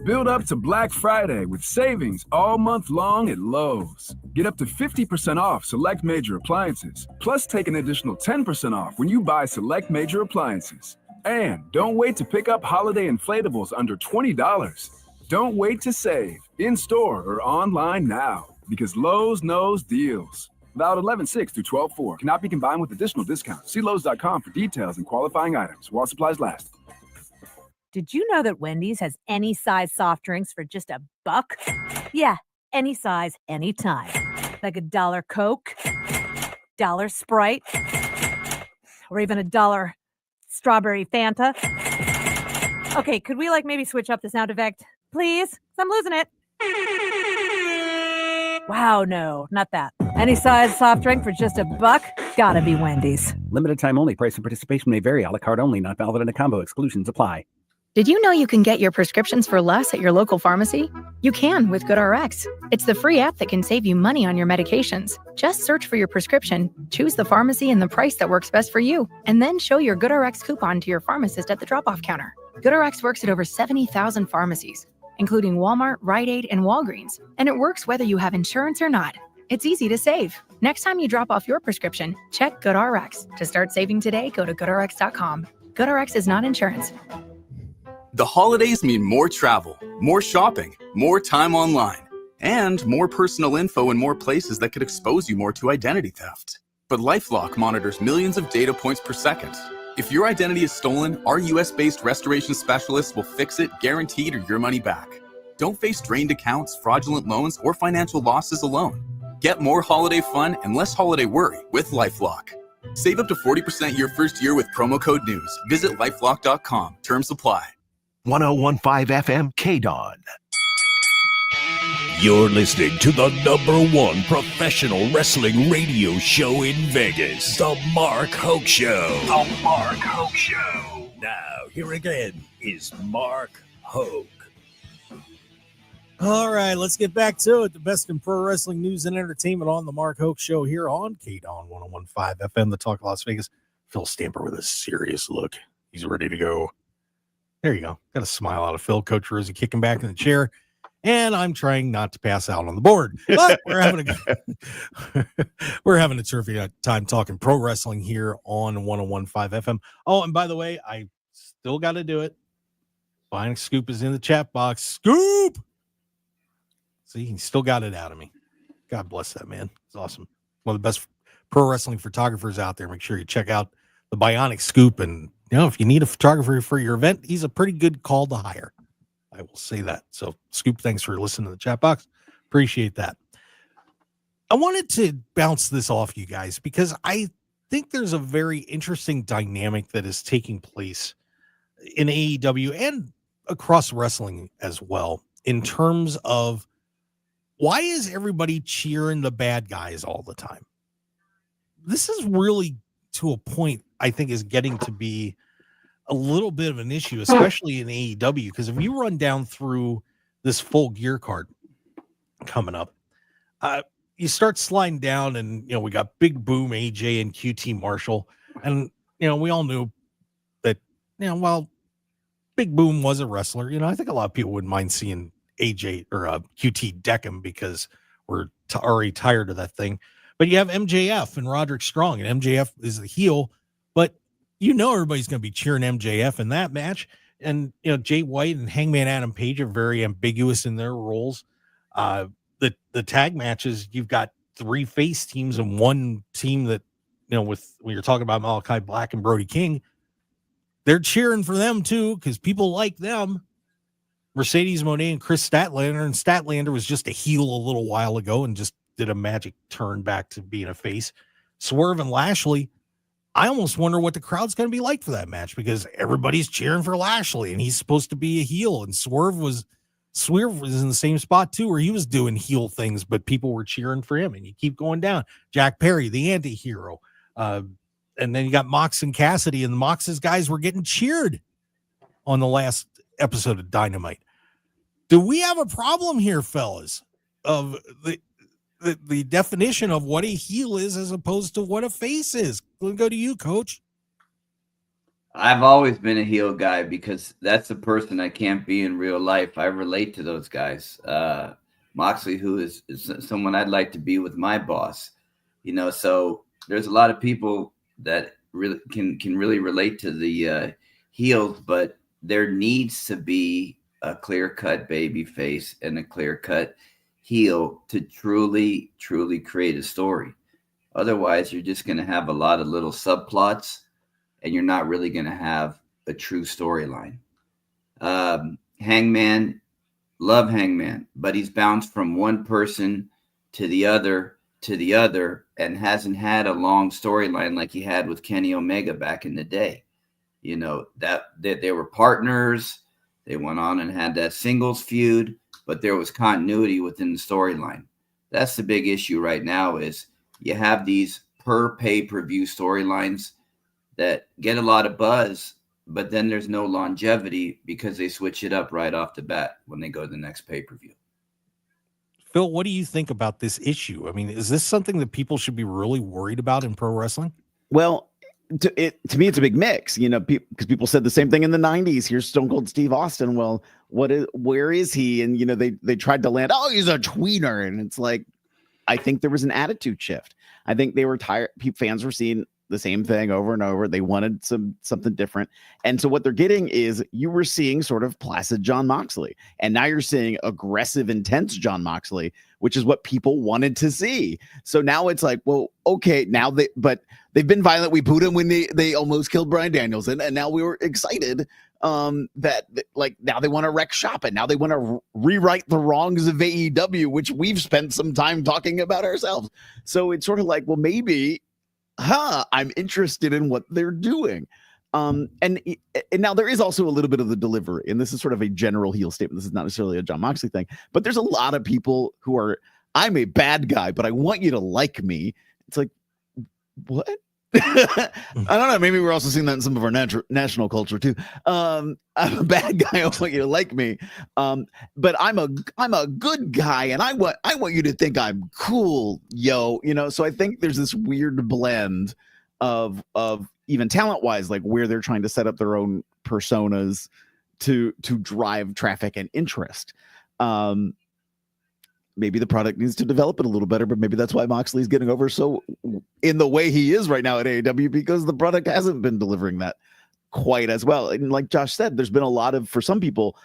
Build up to Black Friday with savings all month long at Lowe's. Get up to 50% off select major appliances, plus take an additional 10% off when you buy select major appliances. And don't wait to pick up holiday inflatables under $20. Don't wait to save, in-store or online now, because Lowe's knows deals. Valid 11/6 through 12/4. Cannot be combined with additional discounts. See Lowe's.com for details and qualifying items while supplies last. Did you know that Wendy's has any size soft drinks for just $1? Yeah, any size, anytime. Like $1 Coke, $1 Sprite, or even $1 strawberry Fanta. Okay, could we maybe switch up the sound effect, please? I'm losing it. Wow, no, not that. Any size soft drink for just $1? Gotta be Wendy's. Limited time only. Price and participation may vary. A la carte only. Not valid in a combo. Exclusions apply. Did you know you can get your prescriptions for less at your local pharmacy? You can with GoodRx. It's the free app that can save you money on your medications. Just search for your prescription, choose the pharmacy and the price that works best for you, and then show your GoodRx coupon to your pharmacist at the drop-off counter. GoodRx works at over 70,000 pharmacies, including Walmart, Rite Aid, and Walgreens, and it works whether you have insurance or not. It's easy to save. Next time you drop off your prescription, check GoodRx. To start saving today, go to GoodRx.com. GoodRx is not insurance. The holidays mean more travel, more shopping, more time online, and more personal info in more places that could expose you more to identity theft. But LifeLock monitors millions of data points per second. If your identity is stolen, our US-based restoration specialists will fix it, guaranteed, or your money back. Don't face drained accounts, fraudulent loans, or financial losses alone. Get more holiday fun and less holiday worry with LifeLock. Save up to 40% your first year with promo code NEWS. Visit LifeLock.com. Terms apply. 101.5 FM KDAWN. You're listening to the #1 professional wrestling radio show in Vegas, The Mark Hoke Show. The Mark Hoke Show. Now, here again is Mark Hoke. All right, let's get back to it. The best in pro wrestling news and entertainment on the Mark Hoke Show here on KDAWN 101.5 FM, the Talk of Las Vegas. Phil Stamper with a serious look. He's ready to go. There you go. Got a smile out of Phil. Coach Rosey kicking back in the chair. And I'm trying not to pass out on the board. But we're having a terrific time talking pro wrestling here on 101.5 FM. Oh, and by the way, I still got to do it. Bionic Scoop is in the chat box. Scoop! See, he still got it out of me. God bless that man. It's awesome. One of the best pro wrestling photographers out there. Make sure you check out the Bionic Scoop. And, if you need a photographer for your event, he's a pretty good call to hire. I will say that. So, Scoop, thanks for listening to the chat box. Appreciate that. I wanted to bounce this off you guys because I think there's a very interesting dynamic that is taking place in AEW and across wrestling as well in terms of why is everybody cheering the bad guys all the time? This is really, to a point, I think is getting to be a little bit of an issue, especially in AEW, because if you run down through this full gear card coming up, you start sliding down and, we got Big Boom, AJ, and QT Marshall. And, we all knew that, while Big Boom was a wrestler, I think a lot of people wouldn't mind seeing AJ or QT deck him because we're already tired of that thing. But you have MJF and Roderick Strong, and MJF is the heel, but everybody's going to be cheering MJF in that match. And, Jay White and Hangman Adam Page are very ambiguous in their roles. The tag matches, you've got 3 face teams and 1 team that, with when you're talking about Malachi Black and Brody King, they're cheering for them too because people like them. Mercedes Moné and Chris Statlander, and Statlander was just a heel a little while ago and just did a magic turn back to being a face. Swerve and Lashley, I almost wonder what the crowd's going to be like for that match because everybody's cheering for Lashley and he's supposed to be a heel, and Swerve was in the same spot too where he was doing heel things, but people were cheering for him, and you keep going down. Jack Perry, the anti-hero, and then you got Mox and Cassidy, and Mox's guys were getting cheered on the last episode of Dynamite. Do we have a problem here, fellas, of the definition of what a heel is as opposed to what a face is? We'll go to you, Coach. I've always been a heel guy because that's the person I can't be in real life. I relate to those guys. Moxley, who is someone I'd like to be with my boss, so there's a lot of people that really can really relate to the heels, but there needs to be a clear-cut baby face and a clear-cut heel to truly create a story. Otherwise, you're just going to have a lot of little subplots, and you're not really going to have a true storyline. Hangman, love Hangman, but he's bounced from one person to the other, and hasn't had a long storyline like he had with Kenny Omega back in the day. That they were partners. They went on and had that singles feud, but there was continuity within the storyline. That's the big issue right now is you have these per pay-per-view storylines that get a lot of buzz, but then there's no longevity because they switch it up right off the bat when they go to the next pay-per-view. Phil, what do you think about this issue? I mean, is this something that people should be really worried about in pro wrestling? Well, to me, it's a big mix, because people said the same thing in the 90s. Here's Stone Cold Steve Austin. Well, where is he? And, they tried to land, he's a tweener. And it's like, I think there was an attitude shift. I think they were tired. Fans were seeing the same thing over and over. They wanted something different. And so what they're getting is you were seeing sort of placid Jon Moxley. And now you're seeing aggressive, intense Jon Moxley, which is what people wanted to see. So now it's like, well, okay, but they've been violent. We booed him when they almost killed Bryan Danielson. And now we were excited that now they want to wreck shop, and now they want to rewrite the wrongs of AEW, which we've spent some time talking about ourselves. So it's sort of like, well, maybe, I'm interested in what they're doing. And now there is also a little bit of the delivery, and this is sort of a general heel statement. This is not necessarily a Jon Moxley thing, but there's a lot of people who are, I'm a bad guy, but I want you to like me. It's like, what? I don't know. Maybe we're also seeing that in some of our national culture too. I'm a bad guy. I want you to like me. But I'm a good guy, and I want you to think I'm cool, yo. So I think there's this weird blend of even talent wise, like where they're trying to set up their own personas to drive traffic and interest. Maybe the product needs to develop it a little better, but maybe that's why Moxley's getting over so in the way he is right now at AEW, because the product hasn't been delivering that quite as well. And like Josh said, there's been a lot of, for some people,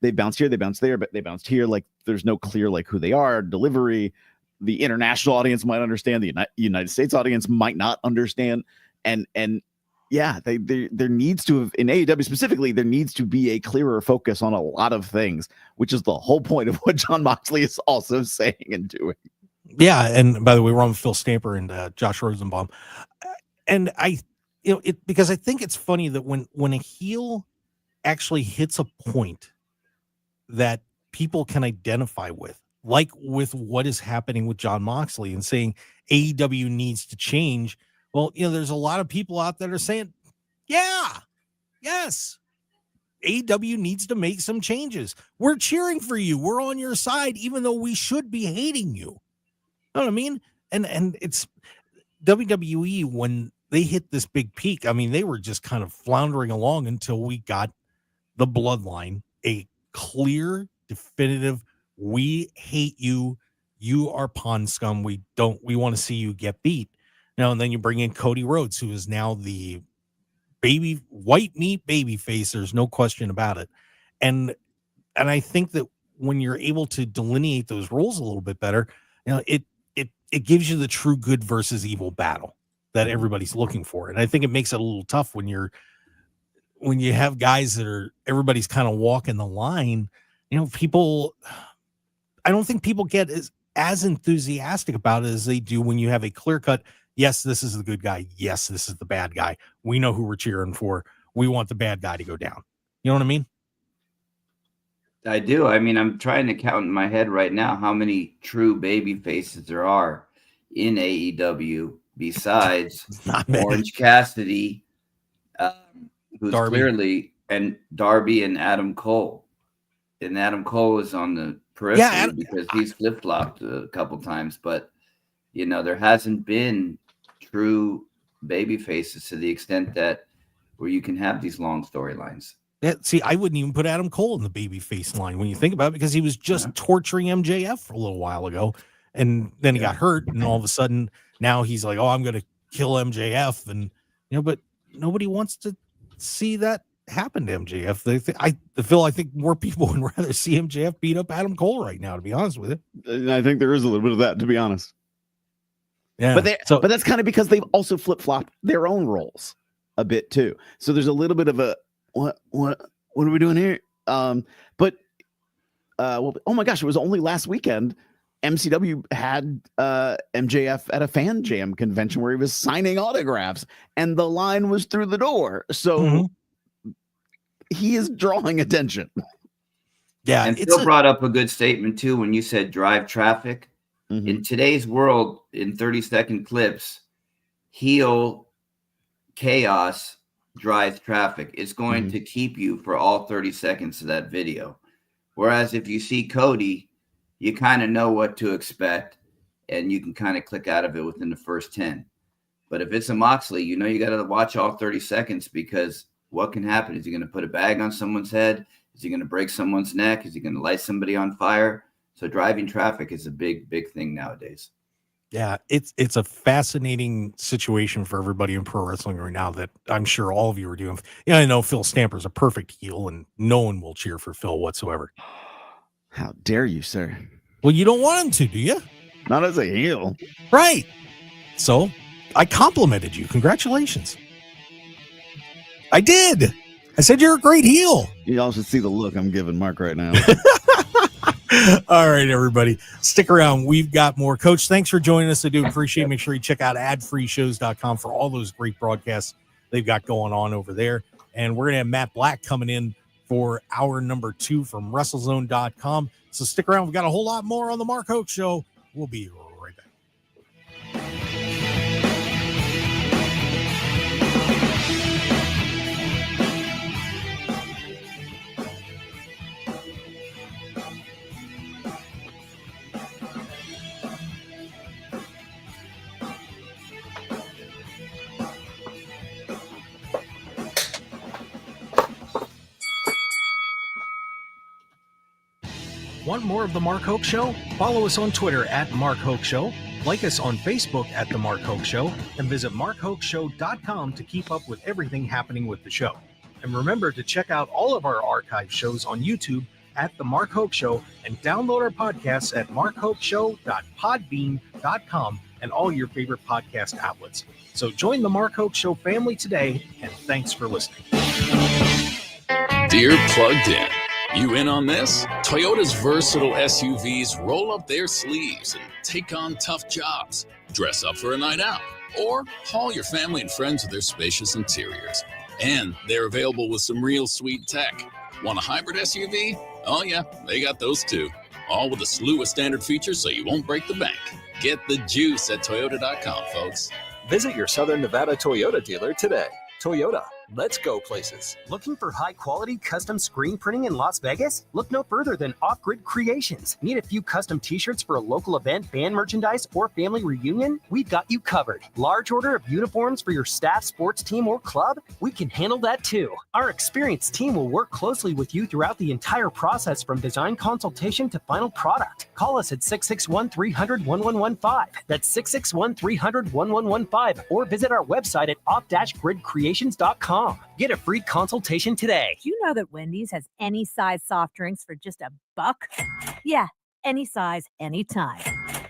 they bounced here, they bounced there, but they bounced here. Like there's no clear, like who they are, delivery. The international audience might understand, the United States audience might not understand. And yeah, there needs to have, in AEW specifically, there needs to be a clearer focus on a lot of things, which is the whole point of what Jon Moxley is also saying and doing. Yeah, and by the way, we're on with Phil Stamper and Josh Rosenbaum, and because I think it's funny that when a heel actually hits a point that people can identify with, like with what is happening with Jon Moxley and saying AEW needs to change. Well, there's a lot of people out there that are saying, yes, AEW needs to make some changes. We're cheering for you. We're on your side, even though we should be hating you. You know what I mean? And it's WWE, when they hit this big peak, I mean, they were just kind of floundering along until we got the Bloodline, a clear, definitive, we hate you. You are pond scum. We want to see you get beat. Now, and then you bring in Cody Rhodes, who is now the white meat baby face. There's no question about it. And I think that when you're able to delineate those roles a little bit better, it gives you the true good versus evil battle that everybody's looking for. And I think it makes it a little tough when you have guys that are, everybody's kind of walking the line. People, I don't think people get as enthusiastic about it as they do when you have a clear cut, yes, this is the good guy. Yes, this is the bad guy. We know who we're cheering for. We want the bad guy to go down. You know what I mean? I do. I mean, I'm trying to count in my head right now how many true baby faces there are in AEW besides Orange Cassidy, who's Darby. Clearly, and Darby and Adam Cole. And Adam Cole is on the periphery because he's flip-flopped a couple times, but there hasn't been true baby faces to the extent that where you can have these long storylines. Yeah, see, I wouldn't even put Adam Cole in the baby face line when you think about it, because he was just torturing MJF for a little while ago, and then he got hurt, and all of a sudden now he's like, oh, I'm going to kill MJF, and but nobody wants to see that happen to MJF. I think more people would rather see MJF beat up Adam Cole right now, to be honest with you. I think there is a little bit of that, to be honest. Yeah, but that's kind of because they've also flip-flopped their own roles a bit too. So there's a little bit of a what are we doing here? Oh my gosh, it was only last weekend MCW had MJF at a fan jam convention where he was signing autographs, and the line was through the door. So he is drawing attention. Yeah, and Phil brought up a good statement too when you said drive traffic. In today's world, in 30-second clips, heel chaos drives traffic. It's going to keep you for all 30 seconds of that video. Whereas if you see Cody, you kind of know what to expect, and you can kind of click out of it within the first 10. But if it's a Moxley, you got to watch all 30 seconds, because what can happen? Is he going to put a bag on someone's head? Is he going to break someone's neck? Is he going to light somebody on fire? So driving traffic is a big, big thing nowadays. Yeah, it's a fascinating situation for everybody in pro wrestling right now that I'm sure all of you are doing. I know Phil Stamper's a perfect heel, and no one will cheer for Phil whatsoever. How dare you, sir? Well, you don't want him to, do you? Not as a heel. Right. So I complimented you. Congratulations. I did. I said you're a great heel. You all should see the look I'm giving Mark right now. All right, everybody. Stick around. We've got more. Coach, thanks for joining us. I do appreciate it. Make sure you check out adfreeshows.com for all those great broadcasts they've got going on over there. And we're going to have Matt Black coming in for hour number 2 from WrestleZone.com. So stick around. We've got a whole lot more on the Mark Hoke Show. We'll be right back. Want more of The Mark Hoke Show? Follow us on Twitter at Mark Hoke Show, like us on Facebook at The Mark Hoke Show, and visit markhokeshow.com to keep up with everything happening with the show. And remember to check out all of our archive shows on YouTube at The Mark Hoke Show and download our podcasts at markhokeshow.podbean.com and all your favorite podcast outlets. So join The Mark Hoke Show family today, and thanks for listening. Dear Plugged In, you in on this? Toyota's versatile SUVs roll up their sleeves and take on tough jobs, dress up for a night out, or haul your family and friends with their spacious interiors. And they're available with some real sweet tech. Want a hybrid SUV? Oh yeah, they got those too. All with a slew of standard features so you won't break the bank. Get the juice at Toyota.com, folks. Visit your Southern Nevada Toyota dealer today. Toyota, let's go places. Looking for high-quality custom screen printing in Las Vegas? Look no further than Off Grid Creations. Need a few custom t-shirts for a local event, band merchandise, or family reunion? We've got you covered. Large order of uniforms for your staff, sports team, or club? We can handle that too. Our experienced team will work closely with you throughout the entire process from design consultation to final product. Call us at 661-300-1115. That's 661-300-1115. Or visit our website at off-gridcreations.com. Get a free consultation today. Do you know that Wendy's has any size soft drinks for just $1? Yeah, any size, anytime.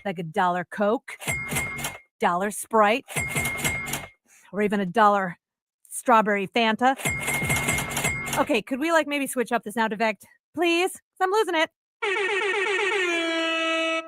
Like $1 Coke, $1 Sprite, or even $1 strawberry Fanta. Okay, could we maybe switch up the sound effect, please? 'Cause I'm losing it.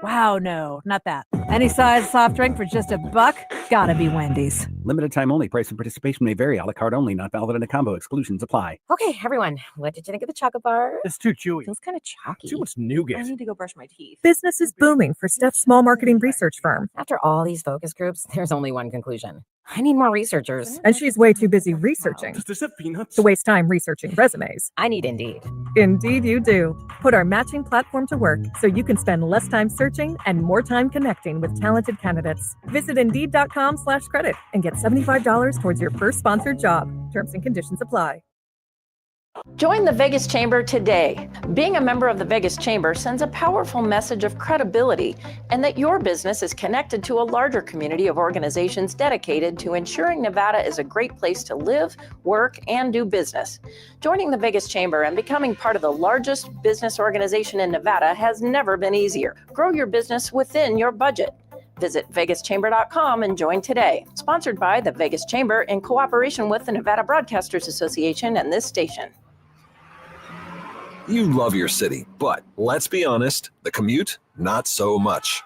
Wow, no, not that. Any size soft drink for just $1? Gotta be Wendy's. Limited time only. Price and participation may vary. A la carte only. Not valid in a combo. Exclusions apply. Okay, everyone, what did you think of the chocolate bar? It's too chewy. Feels kind of chalky. Too much nougat. I need to go brush my teeth. Business is booming for Steph's small marketing research firm. After all these focus groups, there's only one conclusion. I need more researchers. And she's way too busy researching Does this have peanuts? to waste time researching resumes. I need Indeed. Indeed you do. Put our matching platform to work so you can spend less time searching and more time connecting with talented candidates. Visit Indeed.com/credit and get $75 towards your first sponsored job. Terms and conditions apply. Join the Vegas Chamber today. Being a member of the Vegas Chamber sends a powerful message of credibility and that your business is connected to a larger community of organizations dedicated to ensuring Nevada is a great place to live, work, and do business. Joining the Vegas Chamber and becoming part of the largest business organization in Nevada has never been easier. Grow your business within your budget. Visit vegaschamber.com and join today. Sponsored by the Vegas Chamber in cooperation with the Nevada Broadcasters Association and this station. You love your city, but let's be honest, the commute, not so much.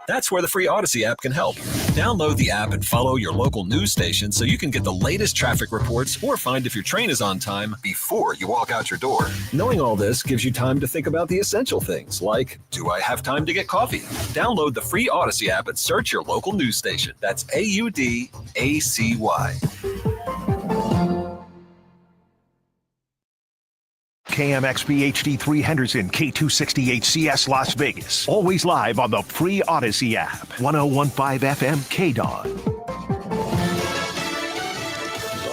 That's where the free Odyssey app can help. Download the app and follow your local news station so you can get the latest traffic reports or find if your train is on time before you walk out your door. Knowing all this gives you time to think about the essential things like, do I have time to get coffee? Download the free Odyssey app and search your local news station. That's AUDACY. KMXP HD3 K268CS Las Vegas. Always live on the free Odyssey app. 1015 FM KDAWN.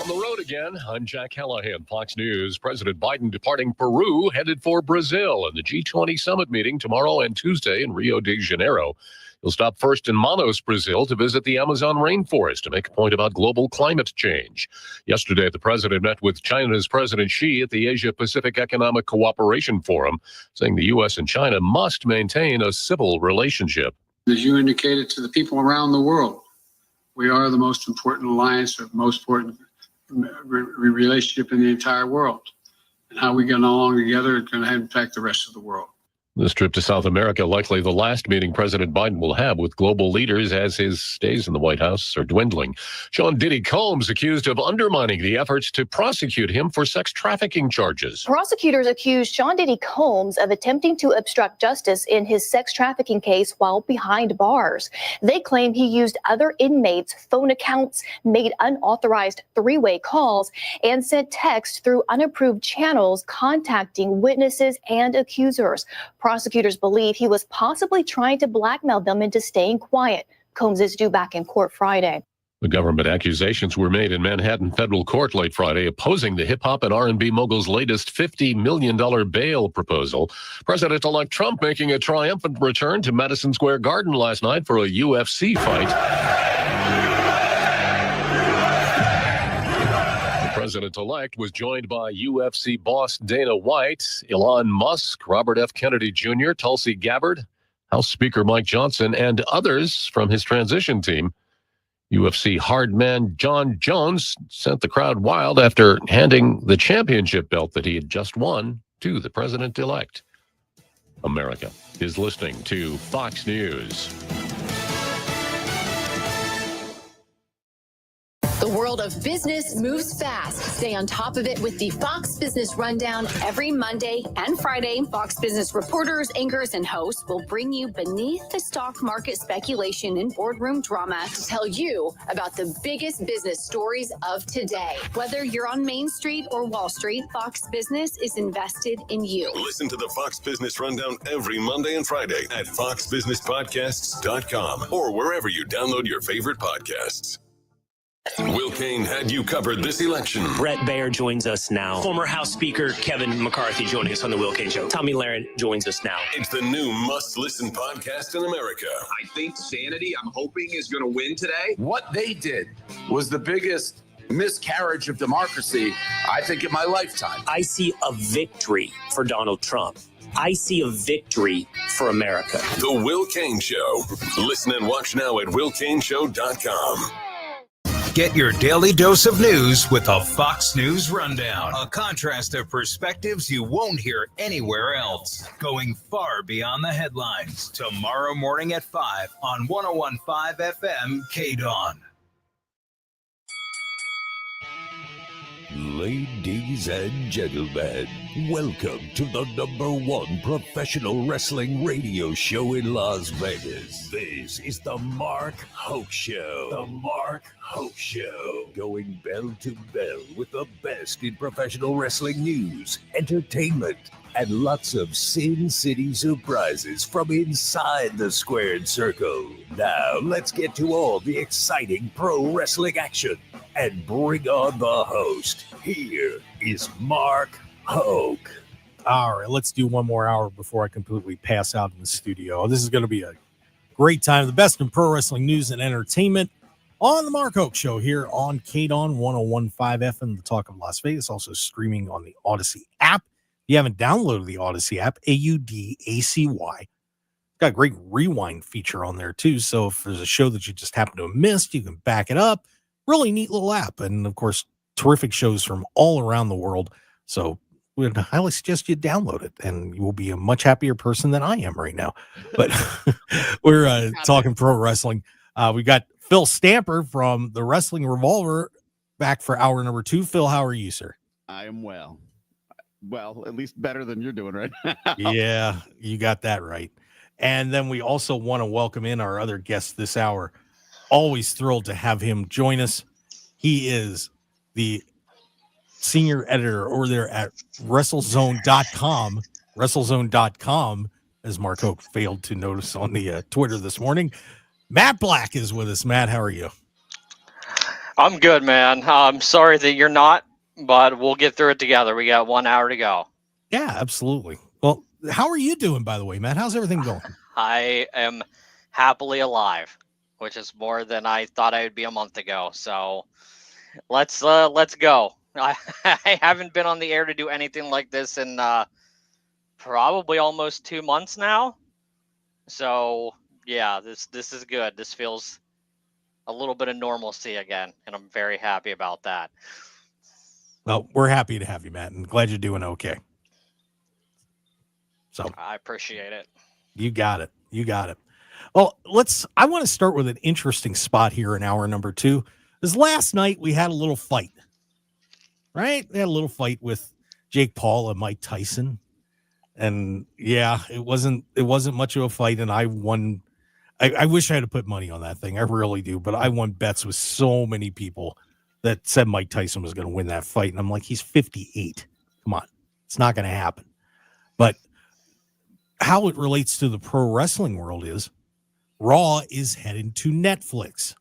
On the road again, I'm Jack Callahan, Fox News. President Biden departing Peru, headed for Brazil and the G20 summit meeting tomorrow and Tuesday in Rio de Janeiro. He'll stop first in Manaus, Brazil, to visit the Amazon rainforest to make a point about global climate change. Yesterday, the president met with China's President Xi at the Asia-Pacific Economic Cooperation Forum, saying the U.S. and China must maintain a civil relationship. As you indicated to the people around the world, we are the most important alliance or most important relationship in the entire world. And how we get along together is going to impact the rest of the world. This trip to South America, likely the last meeting President Biden will have with global leaders as his days in the White House are dwindling. Sean Diddy Combs accused of undermining the efforts to prosecute him for sex trafficking charges. Prosecutors accused Sean Diddy Combs of attempting to obstruct justice in his sex trafficking case while behind bars. They claim he used other inmates' phone accounts, made unauthorized three-way calls, and sent text through unapproved channels contacting witnesses and accusers. Prosecutors believe he was possibly trying to blackmail them into staying quiet. Combs is due back in court Friday. The government accusations were made in Manhattan federal court late Friday, opposing the hip-hop and R&B mogul's latest $50 million bail proposal. President-elect Trump making a triumphant return to Madison Square Garden last night for a UFC fight. President-elect was joined by UFC boss Dana White, Elon Musk, Robert F. Kennedy Jr., Tulsi Gabbard, House Speaker Mike Johnson, and others from his transition team. UFC hardman John Jones sent the crowd wild after handing the championship belt that he had just won to the president-elect. America is listening to Fox News. The world of business moves fast. Stay on top of it with the Fox Business Rundown every Monday and Friday. Fox Business reporters, anchors, and hosts will bring you beneath the stock market speculation and boardroom drama to tell you about the biggest business stories of today. Whether you're on Main Street or Wall Street, Fox Business is invested in you. Listen to the Fox Business Rundown every Monday and Friday at foxbusinesspodcasts.com or wherever you download your favorite podcasts. Will Kane had you covered this election. Brett Baer joins us now. Former House Speaker Kevin McCarthy joining us on The Will Kane Show. Tommy Lahren joins us now. It's the new must-listen podcast in America. I think Sanity, I'm hoping, is going to win today. What they did was the biggest miscarriage of democracy, I think, in my lifetime. I see a victory for Donald Trump. I see a victory for America. The Will Kane Show. Listen and watch now at willkaneshow.com. Get your daily dose of news with a Fox News Rundown. A contrast of perspectives you won't hear anywhere else. Going far beyond the headlines. Tomorrow morning at 5 on 101.5 FM KDAWN. Ladies and gentlemen, welcome to the #1 professional wrestling radio show in Las Vegas. This is the Mark Hoke Show. The Mark Hoke Show. Going bell to bell with the best in professional wrestling news, entertainment, and lots of Sin City surprises from inside the squared circle. Now, let's get to all the exciting pro wrestling action and bring on the host. Here is Mark Hoke. All right, let's do one more hour before I completely pass out in the studio. This is going to be a great time. The best in pro wrestling news and entertainment on the Mark Hoke Show here on KDAWN 101.5 FM, the Talk of Las Vegas, also streaming on the Odyssey app. If you haven't downloaded the Odyssey app, AUDACY, got a great rewind feature on there too. So if there's a show that you just happen to have missed, you can back it up. Really neat little app. And of course, terrific shows from all around the world. So we'd highly suggest you download it and you will be a much happier person than I am right now. But we're talking pro wrestling. We got Phil Stamper from the Wrestling Revolver back for hour number 2. Phil, how are you, sir? I am well. Well, at least better than you're doing right now. Yeah, you got that right. And then we also want to welcome in our other guest this hour. Always thrilled to have him join us. He is the senior editor over there at WrestleZone.com. WrestleZone.com, as Mark Hoke failed to notice on the Twitter this morning. Matt Black is with us. Matt, how are you? I'm good, man. I'm sorry that you're not, but we'll get through it together. We got 1 hour to go. Yeah, absolutely. Well, how are you doing, by the way, Matt? How's everything going? I am happily alive, which is more than I thought I would be a month ago. So let's go. I haven't been on the air to do anything like this in probably almost 2 months now. So yeah, this is good. This feels a little bit of normalcy again, and I'm very happy about that. Well, we're happy to have you, Matt, and glad you're doing okay. So I appreciate it. You got it. You got it. Well, I want to start with an interesting spot here in hour number 2. Because last night we had a little fight, right? We had a little fight with Jake Paul and Mike Tyson. And yeah, it wasn't much of a fight. And I won. I wish I had put money on that thing. I really do. But I won bets with so many people that said Mike Tyson was going to win that fight. And I'm like, he's 58. Come on. It's not going to happen. But how it relates to the pro wrestling world is Raw is headed to Netflix.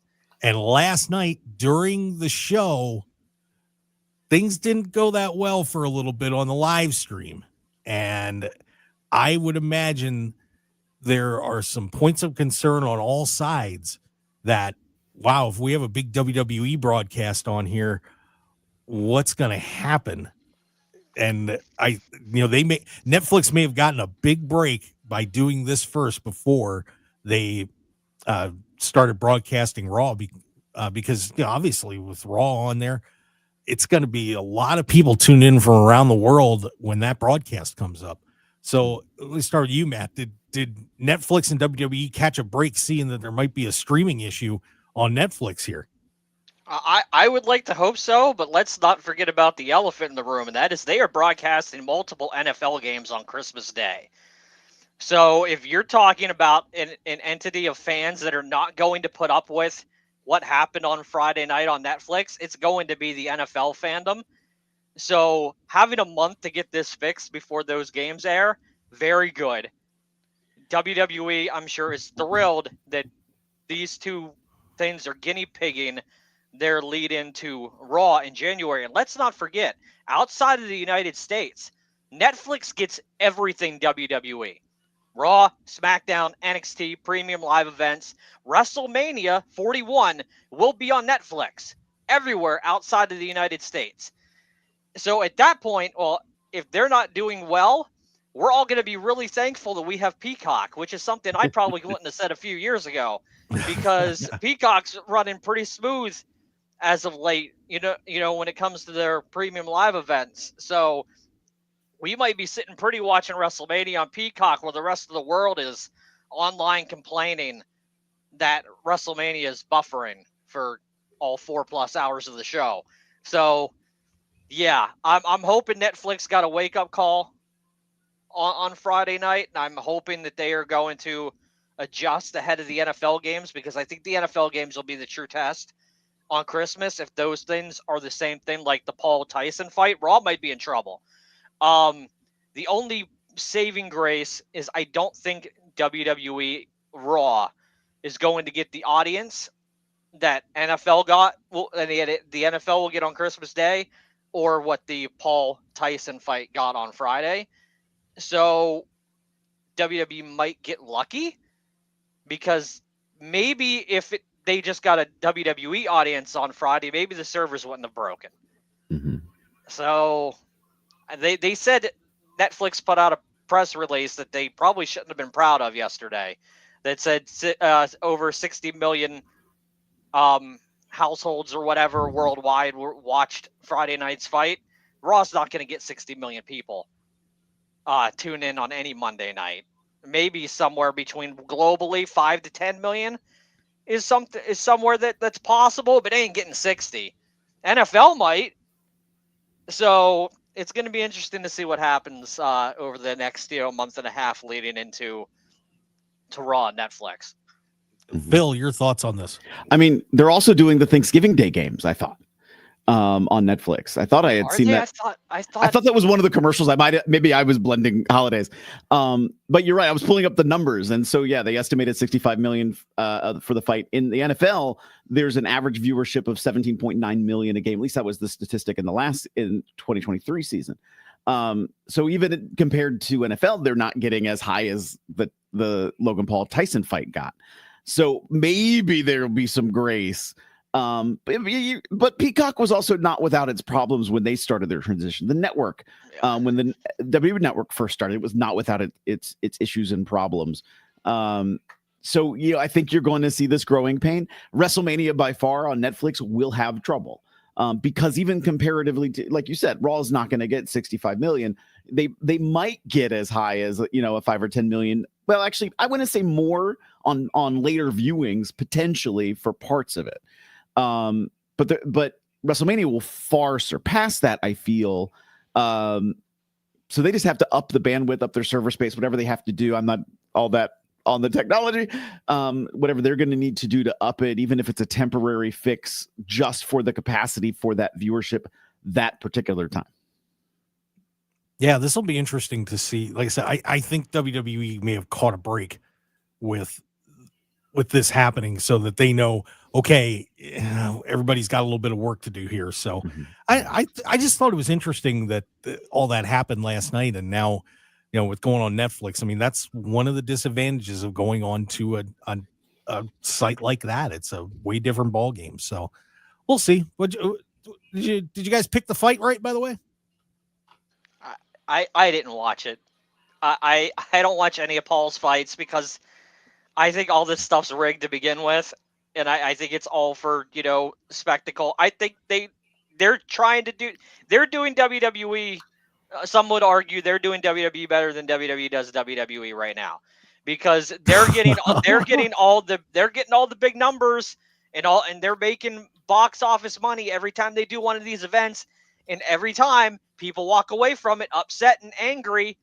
And last night during the show, things didn't go that well for a little bit on the live stream. And I would imagine there are some points of concern on all sides that, wow, if we have a big WWE broadcast on here, what's going to happen? And Netflix may have gotten a big break by doing this first before they started broadcasting Raw because obviously with Raw on there, it's going to be a lot of people tuned in from around the world when that broadcast comes up. So let's start with you, Matt. Did Netflix and WWE catch a break seeing that there might be a streaming issue on Netflix here? I would like to hope so, but let's not forget about the elephant in the room, and that is they are broadcasting multiple NFL games on Christmas Day. So if you're talking about an entity of fans that are not going to put up with what happened on Friday night on Netflix, it's going to be the NFL fandom. So having a month to get this fixed before those games air, very good. WWE, I'm sure, is thrilled that these two things are guinea pigging their lead into Raw in January. And let's not forget, outside of the United States, Netflix gets everything WWE. Raw, SmackDown, NXT, premium live events, WrestleMania 41 will be on Netflix everywhere outside of the United States. So at that point, well, if they're not doing well, we're all going to be really thankful that we have Peacock, which is something I probably wouldn't have said a few years ago, because Peacock's running pretty smooth as of late, you know, when it comes to their premium live events. So we might be sitting pretty watching WrestleMania on Peacock while the rest of the world is online complaining that WrestleMania is buffering for all 4+ hours of the show. So yeah, I'm hoping Netflix got a wake-up call on Friday night, and I'm hoping that they are going to adjust ahead of the NFL games, because I think the NFL games will be the true test on Christmas. If those things are the same thing like the Paul Tyson fight, Raw might be in trouble. The only saving grace is I don't think WWE Raw is going to get the audience that NFL got, and the NFL will get on Christmas Day, or what the Paul Tyson fight got on Friday. So WWE might get lucky, because maybe if they just got a WWE audience on Friday, maybe the servers wouldn't have broken. Mm-hmm. So they said Netflix put out a press release that they probably shouldn't have been proud of yesterday, that said over 60 million households or whatever worldwide watched Friday night's fight. Raw's not going to get 60 million people tune in on any Monday night. Maybe somewhere between globally 5 to 10 million is somewhere that's possible, but it ain't getting 60. NFL might. So it's going to be interesting to see what happens over the next month and a half leading into Raw on Netflix. Phil, your thoughts on this? I mean, they're also doing the Thanksgiving Day games, I thought, on Netflix. I thought I had seen that. I thought that was one of the commercials. Maybe I was blending holidays. But you're right. I was pulling up the numbers. And so, yeah, they estimated 65 million for the fight. In the NFL, there's an average viewership of 17.9 million a game. At least that was the statistic in 2023 season. So even compared to NFL, they're not getting as high as the Logan Paul Tyson fight got. So maybe there'll be some grace. But Peacock was also not without its problems when they started their transition. The network, when the WWE Network first started, it was not without its issues and problems. So I think you're going to see this growing pain. WrestleMania by far on Netflix will have trouble. Because even comparatively to, like you said, Raw is not going to get 65 million. they might get as high as, you know, a 5 or 10 million. Well, actually, I want to say more on later viewings potentially for parts of it. But WrestleMania will far surpass that, I feel. So they just have to up the bandwidth, up their server space, whatever they have to do. I'm not all that on the technology. Whatever they're going to need to do to up it, even if it's a temporary fix just for the capacity for that viewership that particular time. Yeah, this will be interesting to see. Like I said, I think WWE may have caught a break with this happening so that they know, okay, you know, everybody's got a little bit of work to do here. So I just thought it was interesting that all that happened last night. And now, you know, with going on Netflix, I mean, that's one of the disadvantages of going on to a site like that. It's a way different ball game. So we'll see. Did you guys pick the fight right, by the way? I didn't watch it. I don't watch any of Paul's fights because I think all this stuff's rigged to begin with, and I think it's all for, you know, spectacle. I think they're doing WWE. Some would argue they're doing WWE better than WWE does WWE right now, because they're getting all the big numbers and they're making box office money every time they do one of these events, and every time people walk away from it upset and angry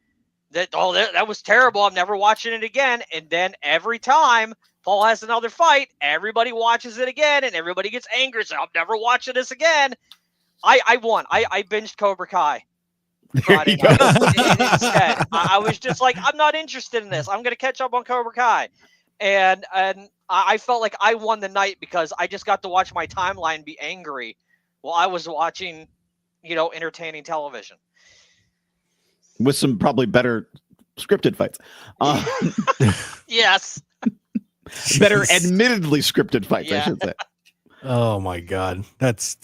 that that was terrible, I'm never watching it again. And then every time Paul has another fight, everybody watches it again and everybody gets angry, so I'm never watching this again. I won. I binged Cobra Kai Friday night. Instead, I was just like, I'm not interested in this. I'm going to catch up on Cobra Kai. And I felt like I won the night because I just got to watch my timeline be angry while I was watching, you know, entertaining television. With some probably better scripted fights. Yes. Better admittedly scripted fights, Yeah. I should say. Oh my God. That's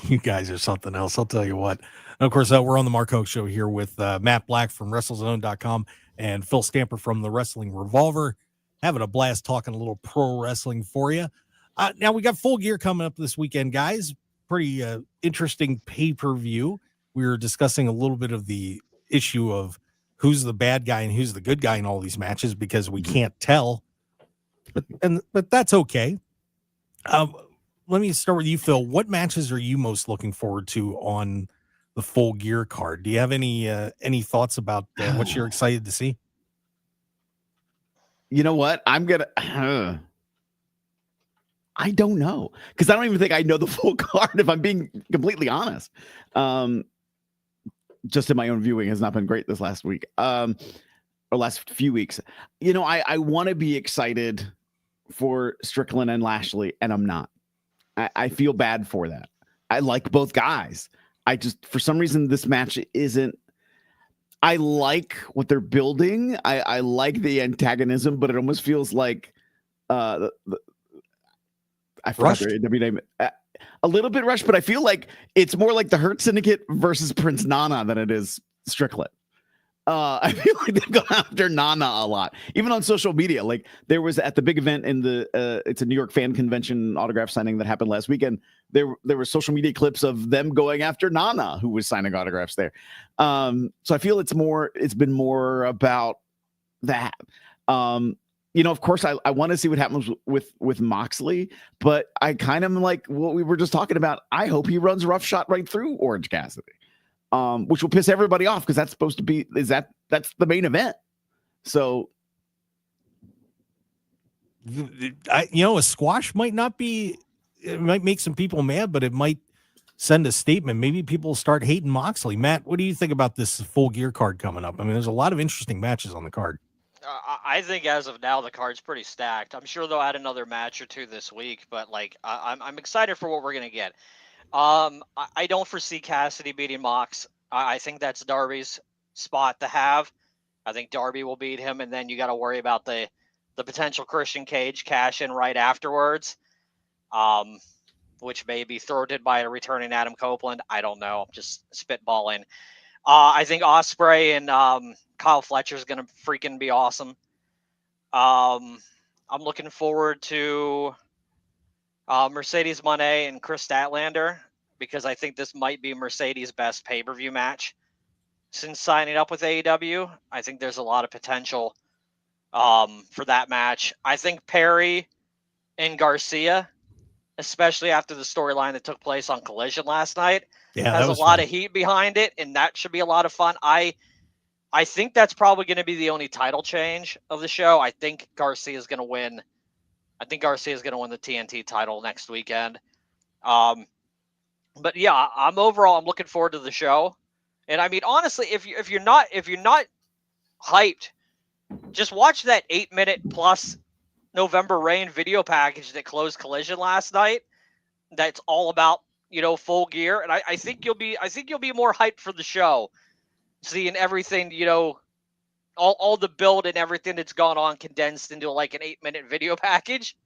you guys are something else. I'll tell you what. And of course, we're on the Mark Hoke Show here with Matt Black from WrestleZone.com and Phil Stamper from the Wrestling Revolver. Having a blast talking a little pro wrestling for you. Now we got Full Gear coming up this weekend, guys. Pretty interesting pay-per-view. We were discussing a little bit of the issue of who's the bad guy and who's the good guy in all these matches because we can't tell. But that's okay. Let me start with you, Phil. What matches are you most looking forward to on the Full Gear card? Do you have any thoughts about what you're excited to see? You know what? I'm going to... I don't know, because I don't even think I know the full card, if I'm being completely honest. Just in my own viewing has not been great this last week, or last few weeks. You know, I want to be excited for Strickland and Lashley, and I'm not. I feel bad for that. I like both guys. I just, for some reason, this match isn't. I like what they're building. I like the antagonism, but it almost feels like I forgot their AEW name. A little bit rushed, but I feel like it's more like the Hurt Syndicate versus Prince Nana than it is Strickland. I feel like they've gone after Nana a lot, even on social media. Like there was at the big event in the it's a New York fan convention autograph signing that happened last weekend. There were social media clips of them going after Nana, who was signing autographs there. So I feel it's been more about that. You know, of course, I want to see what happens with Moxley, but I kind of like what we were just talking about. I hope he runs roughshod right through Orange Cassidy, which will piss everybody off because that's supposed to be that's the main event. So, a squash might not be. It might make some people mad, but it might send a statement. Maybe people start hating Moxley. Matt, what do you think about this Full Gear card coming up? I mean, there's a lot of interesting matches on the card. I think as of now the card's pretty stacked. I'm sure they'll add another match or two this week, but like I'm excited for what we're gonna get. I don't foresee Cassidy beating Mox. I think that's Darby's spot to have. I think Darby will beat him, and then you got to worry about the potential Christian Cage cash in right afterwards, which may be thwarted by a returning Adam Copeland. I don't know. I'm just spitballing. I think Ospreay and Kyle Fletcher is going to freaking be awesome. I'm looking forward to Mercedes Moné and Chris Statlander because I think this might be Mercedes' best pay-per-view match since signing up with AEW. I think there's a lot of potential for that match. I think Perry and Garcia, especially after the storyline that took place on Collision last night, has a lot of heat behind it, and that should be a lot of fun. I think that's probably going to be the only title change of the show. I think Garcia is going to win. I think Garcia is going to win the TNT title next weekend. But yeah, I'm looking forward to the show. And I mean, honestly, if you're not hyped, just watch that 8-minute plus November Rain video package that closed Collision last night. That's all about, Full Gear. And I think you'll be more hyped for the show, seeing everything, all the build and everything that's gone on condensed into like an 8-minute video package,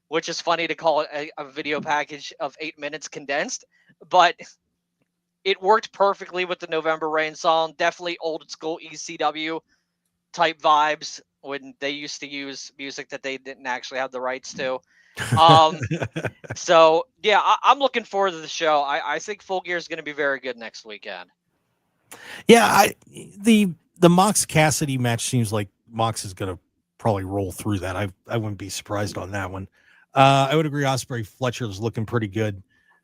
which is funny to call it a video package of 8 minutes condensed, but it worked perfectly with the November Rain song. Definitely old school ECW type vibes when they used to use music that they didn't actually have the rights to. So yeah, I'm looking forward to the show. I think Full Gear is going to be very good next weekend. Yeah, the Mox Cassidy match seems like Mox is going to probably roll through that. I wouldn't be surprised on that one. I would agree. Ospreay Fletcher is looking pretty good.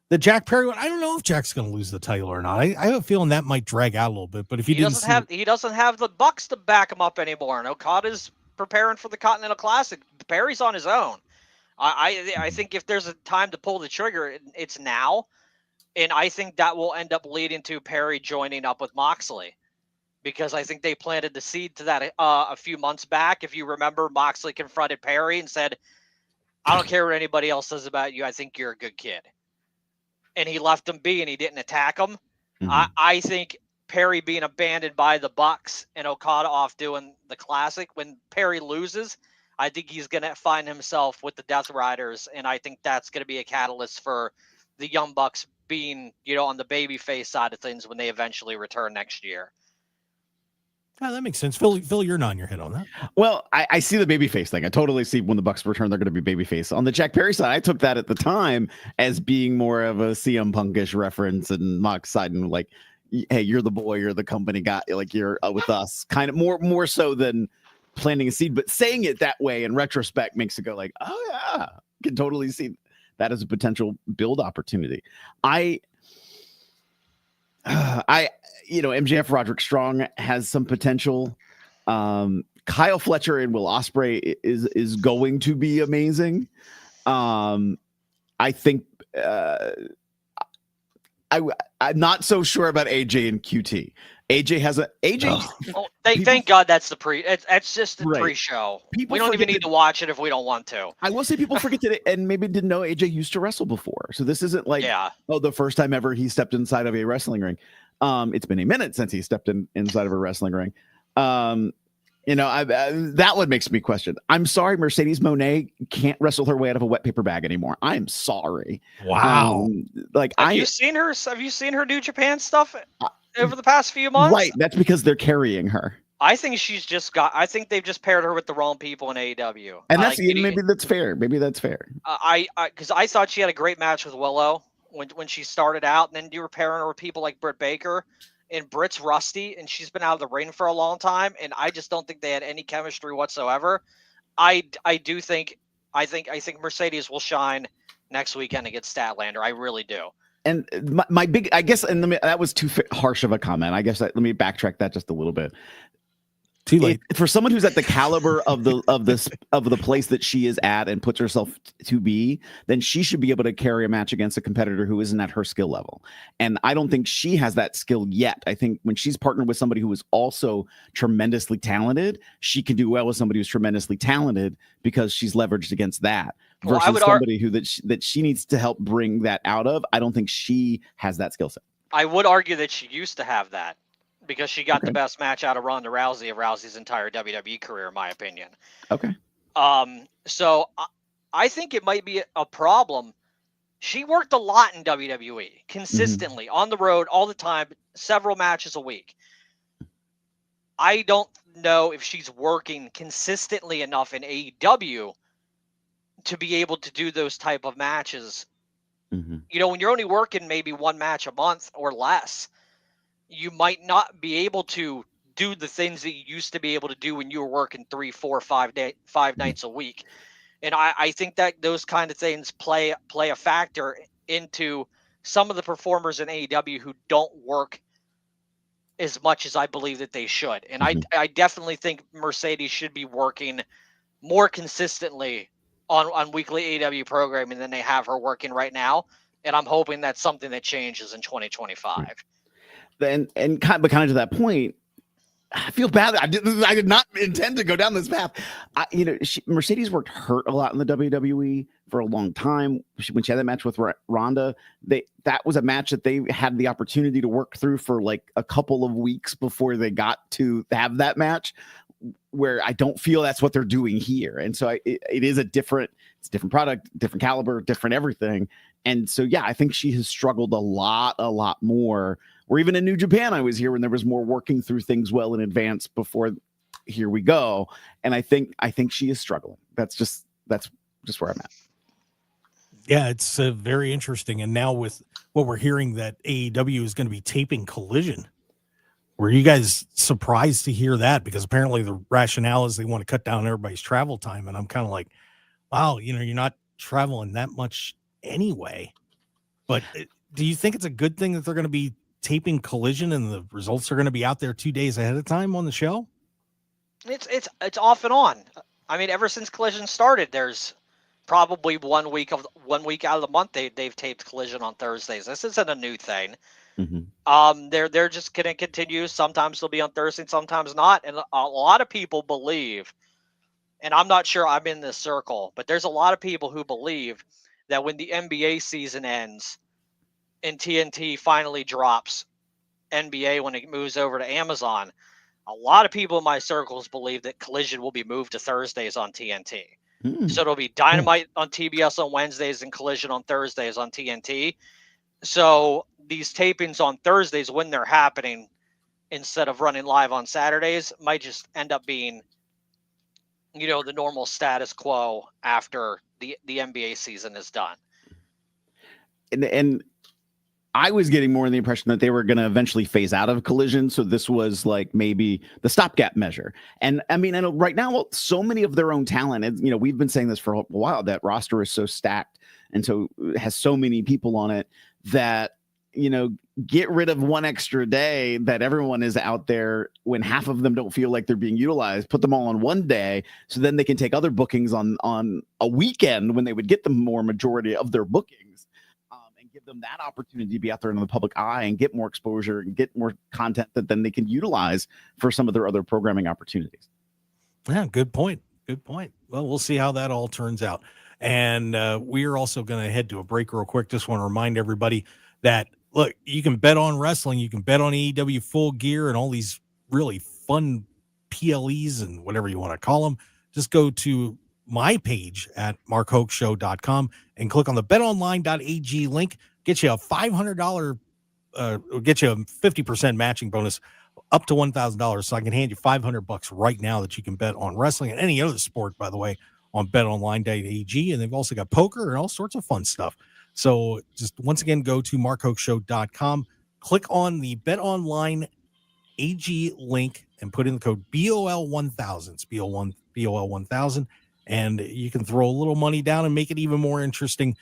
The Jack Perry one, I don't know if Jack's going to lose the title or not. I have a feeling that might drag out a little bit. But if he doesn't have the Bucks to back him up anymore, and Okada's preparing for the Continental Classic, Perry's on his own. I think if there's a time to pull the trigger, it's now. And I think that will end up leading to Perry joining up with Moxley, because I think they planted the seed to that a few months back. If you remember, Moxley confronted Perry and said, "I don't care what anybody else says about you. I think you're a good kid." And he left him be, and he didn't attack him. Mm-hmm. I think Perry being abandoned by the Bucks and Okada off doing the Classic, when Perry loses, I think he's going to find himself with the Death Riders, and I think that's going to be a catalyst for the Young Bucks being, on the babyface side of things when they eventually return next year. Oh, that makes sense. Phil, you're nodding your head on that. Well, I see the babyface thing. I totally see when the Bucks return, they're going to be babyface. On the Jack Perry side, I took that at the time as being more of a CM Punkish reference, and Mox side and like, hey, you're the boy, you're the company guy, like you're with us, kind of more so than planting a seed. But saying it that way in retrospect makes it go like, oh yeah, can totally see that as a potential build opportunity. MJF Roderick Strong has some potential. Kyle Fletcher and Will Ospreay is going to be amazing. I think I'm not so sure about AJ and QT. Thank God that's the it's just the pre-show. We don't even need to watch it if we don't want to. I will say people forget that and maybe didn't know AJ used to wrestle before. So this isn't like the first time ever he stepped inside of a wrestling ring. It's been a minute since he stepped inside of a wrestling ring. That one makes me question. I'm sorry, Mercedes Moné can't wrestle her way out of a wet paper bag anymore. I'm sorry. Wow. Have you seen her New Japan stuff over the past few months? Right. That's because they're carrying her. I think I think they've just paired her with the wrong people in AEW. And maybe that's fair. Because I thought she had a great match with Willow when she started out, and then you were pairing her with people like Britt Baker, and Britt's rusty, and she's been out of the ring for a long time, and I just don't think they had any chemistry whatsoever. I think Mercedes will shine next weekend against Statlander. I really do. And my big, I guess, and that was too harsh of a comment. I guess let me backtrack that just a little bit. Too late. For someone who's at the caliber of the place that she is at and puts herself to be, then she should be able to carry a match against a competitor who isn't at her skill level. And I don't think she has that skill yet. I think when she's partnered with somebody who is also tremendously talented, she can do well with somebody who's tremendously talented because she's leveraged against that. Versus somebody who that she needs to help bring that out of. I don't think she has that skill set. I would argue that she used to have that, because she got the best match out of Ronda Rousey of Rousey's entire WWE career, in my opinion. Okay. So I think it might be a problem. She worked a lot in WWE, consistently, on the road, all the time, several matches a week. I don't know if she's working consistently enough in AEW to be able to do those type of matches. When you're only working maybe one match a month or less, you might not be able to do the things that you used to be able to do when you were working 3, 4, 5 nights a week. And I think that those kind of things play a factor into some of the performers in AEW who don't work as much as I believe that they should. And I definitely think Mercedes should be working more consistently on weekly AEW programming than they have her working right now. And I'm hoping that's something that changes in 2025. And kind of to that point, I feel bad. I did not intend to go down this path. Mercedes worked hurt a lot in the WWE for a long time. When she had that match with Ronda, that was a match that they had the opportunity to work through for like a couple of weeks before they got to have that match, where I don't feel that's what they're doing here. And so it is a different product, different caliber, different everything. And so, yeah, I think she has struggled a lot more. Or even in New Japan, I was here when there was more working through things well in advance before here we go. And I think she is struggling. That's just where I'm at. Yeah, it's very interesting. And now with what we're hearing that AEW is going to be taping Collision, were you guys surprised to hear that? Because apparently the rationale is they want to cut down everybody's travel time. And I'm kind of like, wow, you're not traveling that much anyway. But do you think it's a good thing that they're going to be taping Collision and the results are going to be out there 2 days ahead of time on the show? It's off and on. I mean, ever since Collision started, there's probably 1 week out of the month they've taped Collision on Thursdays. This isn't a new thing. They're just going to continue. Sometimes they'll be on Thursday, sometimes not. And a lot of people believe, and I'm not sure I'm in this circle, but there's a lot of people who believe that when the NBA season ends and TNT finally drops NBA when it moves over to Amazon, a lot of people in my circles believe that Collision will be moved to Thursdays on TNT. So it'll be Dynamite on TBS on Wednesdays and Collision on Thursdays on TNT. So these tapings on Thursdays, when they're happening, instead of running live on Saturdays, might just end up being, the normal status quo after the NBA season is done. And I was getting more the impression that they were going to eventually phase out of Collision. So this was like maybe the stopgap measure. And I mean, and right now, so many of their own talent, and, we've been saying this for a while, that roster is so stacked and so has so many people on it that, get rid of one extra day that everyone is out there when half of them don't feel like they're being utilized, put them all on one day. So then they can take other bookings on a weekend when they would get the more majority of their bookings. Give them that opportunity to be out there in the public eye and get more exposure and get more content that then they can utilize for some of their other programming opportunities. Yeah, good point. Well, we'll see how that all turns out. And we're also going to head to a break real quick. Just want to remind everybody that, look, you can bet on wrestling. You can bet on AEW Full Gear and all these really fun PLEs and whatever you want to call them. Just go to my page at markhokeshow.com and click on the betonline.ag link. Get you a $500, get you a 50% matching bonus up to $1,000. So I can hand you $500 right now that you can bet on wrestling and any other sport, by the way, on betonline.ag. And they've also got poker and all sorts of fun stuff. So just once again, go to markhokeshow.com, click on the betonline AG link and put in the code BOL1000. It's BOL1000. And you can throw a little money down and make it even more interesting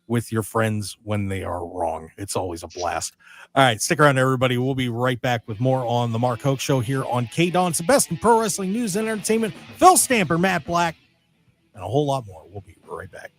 with your friends when they are wrong. It's always a blast. All right, stick around, everybody. We'll be right back with more on the Mark Hoke Show here on KDAWN. It's the best in pro wrestling news and entertainment. Phil Stamper, Matt Black, and a whole lot more. We'll be right back.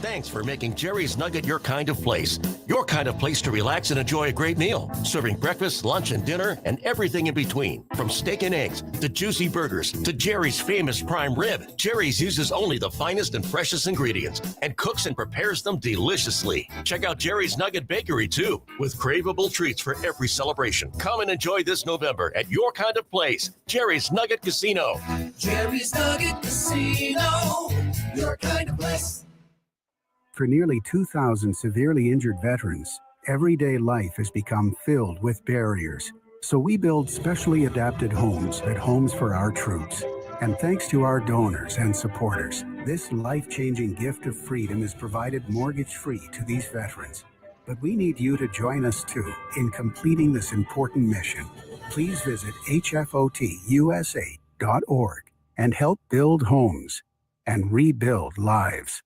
Thanks for making Jerry's Nugget your kind of place. Your kind of place to relax and enjoy a great meal. Serving breakfast, lunch, and dinner, and everything in between. From steak and eggs, to juicy burgers, to Jerry's famous prime rib. Jerry's uses only the finest and freshest ingredients, and cooks and prepares them deliciously. Check out Jerry's Nugget Bakery, too, with craveable treats for every celebration. Come and enjoy this November at your kind of place, Jerry's Nugget Casino. Jerry's Nugget Casino, your kind of place. For nearly 2,000 severely injured veterans, Everyday life has become filled with barriers. So we build specially adapted homes at Homes for Our Troops. And thanks to our donors and supporters, this life-changing gift of freedom is provided mortgage-free to these veterans. But we need you to join us too in completing this important mission. Please visit hfotusa.org and help build homes and rebuild lives.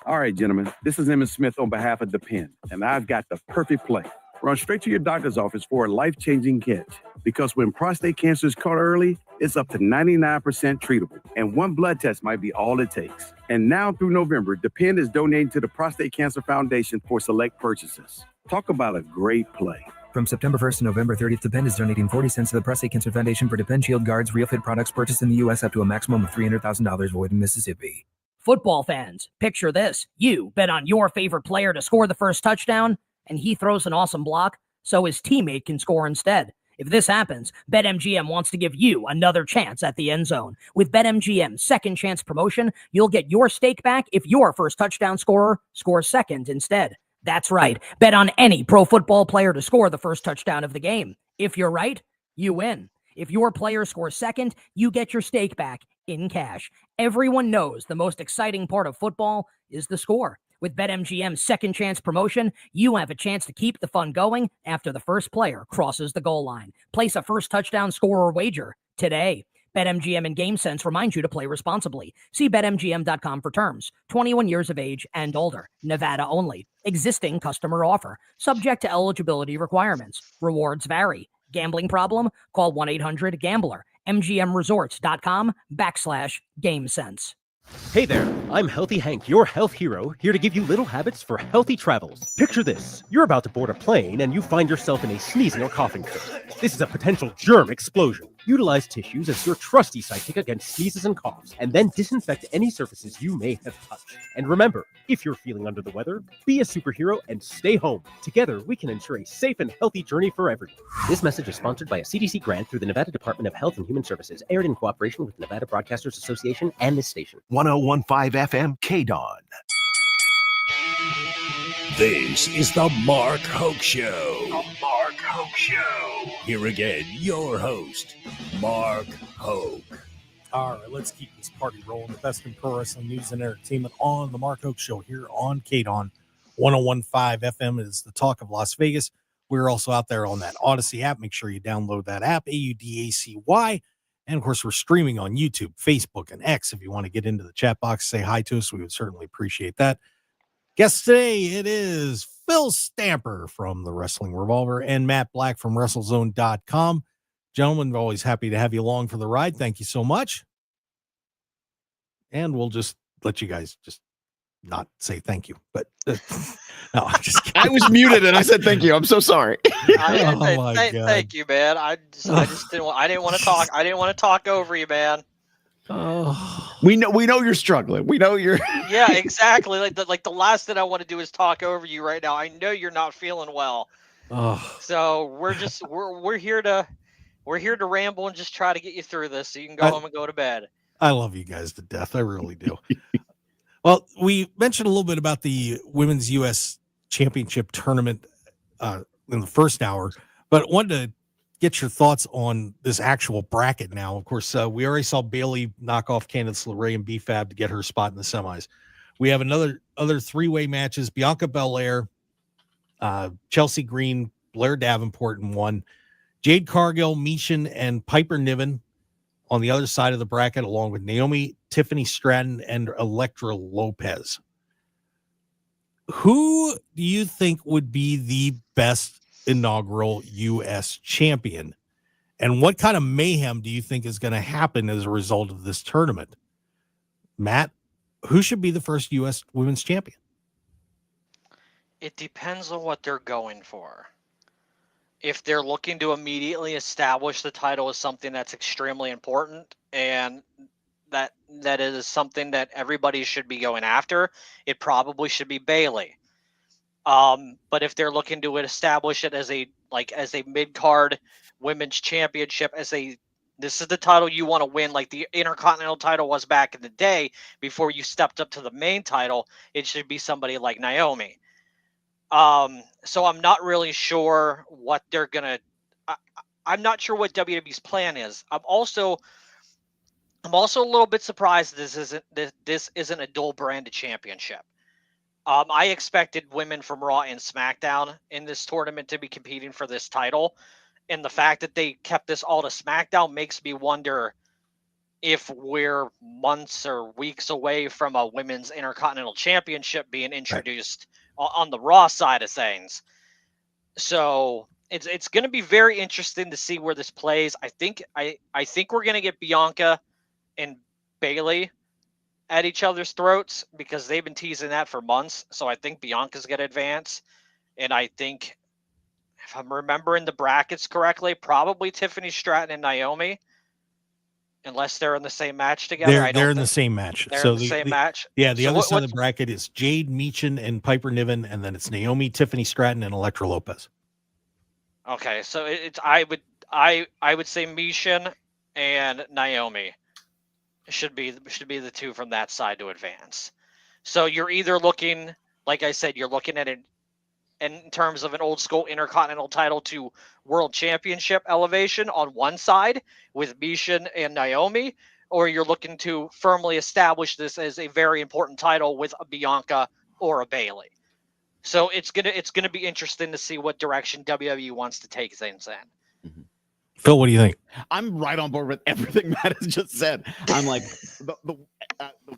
All right, gentlemen, this is Emmett Smith on behalf of the Pen, and I've got the perfect play. Run straight to your doctor's office for a life-changing catch. Because when prostate cancer is caught early, it's up to 99% treatable, and one blood test might be all it takes. And now through November, the Pen is donating to the Prostate Cancer Foundation for select purchases. Talk about a great play. From September 1st to November 30th, Depend is donating 40 cents to the Prostate Cancer Foundation for Depend Shield Guards RealFit products purchased in the U.S. up to a maximum of $300,000 void in Mississippi. Football fans, picture this. You bet on your favorite player to score the first touchdown, and he throws an awesome block so his teammate can score instead. If this happens, BetMGM wants to give you another chance at the end zone. With BetMGM's second chance promotion, you'll get your stake back if your first touchdown scorer scores second instead. That's right. Bet on any pro football player to score the first touchdown of the game. If you're right, you win. If your player scores second, you get your stake back in cash. Everyone knows the most exciting part of football is the score. With BetMGM's second chance promotion, you have a chance to keep the fun going after the first player crosses the goal line. Place a first touchdown scorer wager today. BetMGM and GameSense remind you to play responsibly. See BetMGM.com for terms. 21 years of age and older. Nevada only. Existing customer offer. Subject to eligibility requirements. Rewards vary. Gambling problem? Call 1-800-GAMBLER. MGMResorts.com/GameSense. Hey there, I'm Healthy Hank, your health hero, here to give you little habits for healthy travels. Picture this. You're about to board a plane and you find yourself in a sneezing or coughing fit. This is a potential germ explosion. Utilize tissues as your trusty sidekick against sneezes and coughs, and then disinfect any surfaces you may have touched. And remember, if you're feeling under the weather, be a superhero and stay home. Together, we can ensure a safe and healthy journey for everyone. This message is sponsored by a CDC grant through the Nevada Department of Health and Human Services, aired in cooperation with Nevada Broadcasters Association and this station. 101.5 FM KDAWN. This is the Mark Hoke Show. The Mark Hoke Show. Here again, your host, Mark Hoke. All right, let's keep this party rolling. The best in pro wrestling news and entertainment on the Mark Hoke Show here on KDAWN. 101.5 FM is the talk of Las Vegas. We're also out there on that Odyssey app. Make sure you download that app, AUDACY. And, of course, we're streaming on YouTube, Facebook, and X. If you want to get into the chat box, say hi to us. We would certainly appreciate that. Guest today, it is Phil Stamper from the Wrestling Revolver and Matt Black from WrestleZone.com. Gentlemen, always happy to have you along for the ride. Thank you so much. And we'll just let you guys just not say thank you. But no, I'm just kidding. I was muted and I said thank you. I'm so sorry. Thank you, man. I just didn't want to talk. I didn't want to talk over you, man. Oh, we know you're struggling. We know you're. Yeah, exactly. Like the last thing I want to do is talk over you right now. I know you're not feeling well. Oh. So we're here to ramble and just try to get you through this so you can go home and go to bed. I love you guys to death. I really do. Well, we mentioned a little bit about the Women's U.S. Championship tournament in the first hour, but wanted to get your thoughts on this actual bracket now. Of course, we already saw Bayley knock off Candice LeRae and BFAB to get her spot in the semis. We have other three-way matches: Bianca Belair, Chelsea Green, Blair Davenport in one, Jade Cargill, Meishan, and Piper Niven on the other side of the bracket, along with Naomi, Tiffany Stratton, and Elektra Lopez. Who do you think would be the best inaugural U.S. champion? And what kind of mayhem do you think is going to happen as a result of this tournament? Matt, who should be the first U.S. women's champion? It depends on what they're going for. If they're looking to immediately establish the title as something that's extremely important and that is something that everybody should be going after, it probably should be Bayley. But if they're looking to establish it as a mid-card women's championship, this is the title you want to win, like the Intercontinental title was back in the day before you stepped up to the main title, it should be somebody like Naomi. So I'm not really sure what they're gonna. I'm not sure what WWE's plan is. I'm also a little bit surprised this isn't a dual branded championship. I expected women from Raw and SmackDown in this tournament to be competing for this title, and the fact that they kept this all to SmackDown makes me wonder if we're months or weeks away from a women's Intercontinental Championship being introduced on the Raw side of things. So it's going to be very interesting to see where this plays. I think we're going to get Bianca and Bayley at each other's throats because they've been teasing that for months. So I think Bianca's going to advance, and I think, if I'm remembering the brackets correctly, probably Tiffany Stratton and Naomi, unless they're in the same match together. They're in the same match. They're in the same match. Yeah, the So other side of the bracket is Jade, Meechin, and Piper Niven, and then it's Naomi, Tiffany Stratton, and Elektra Lopez. Okay, so I would say Meechin and Naomi should be the two from that side to advance. So you're either looking, like I said, you're looking at it in terms of an old school Intercontinental title to World Championship elevation on one side with Meechin and Naomi, or you're looking to firmly establish this as a very important title with a Bianca or a Bayley. So it's gonna be interesting to see what direction WWE wants to take things in. Phil, what do you think? I'm right on board with everything Matt has just said. I'm like, the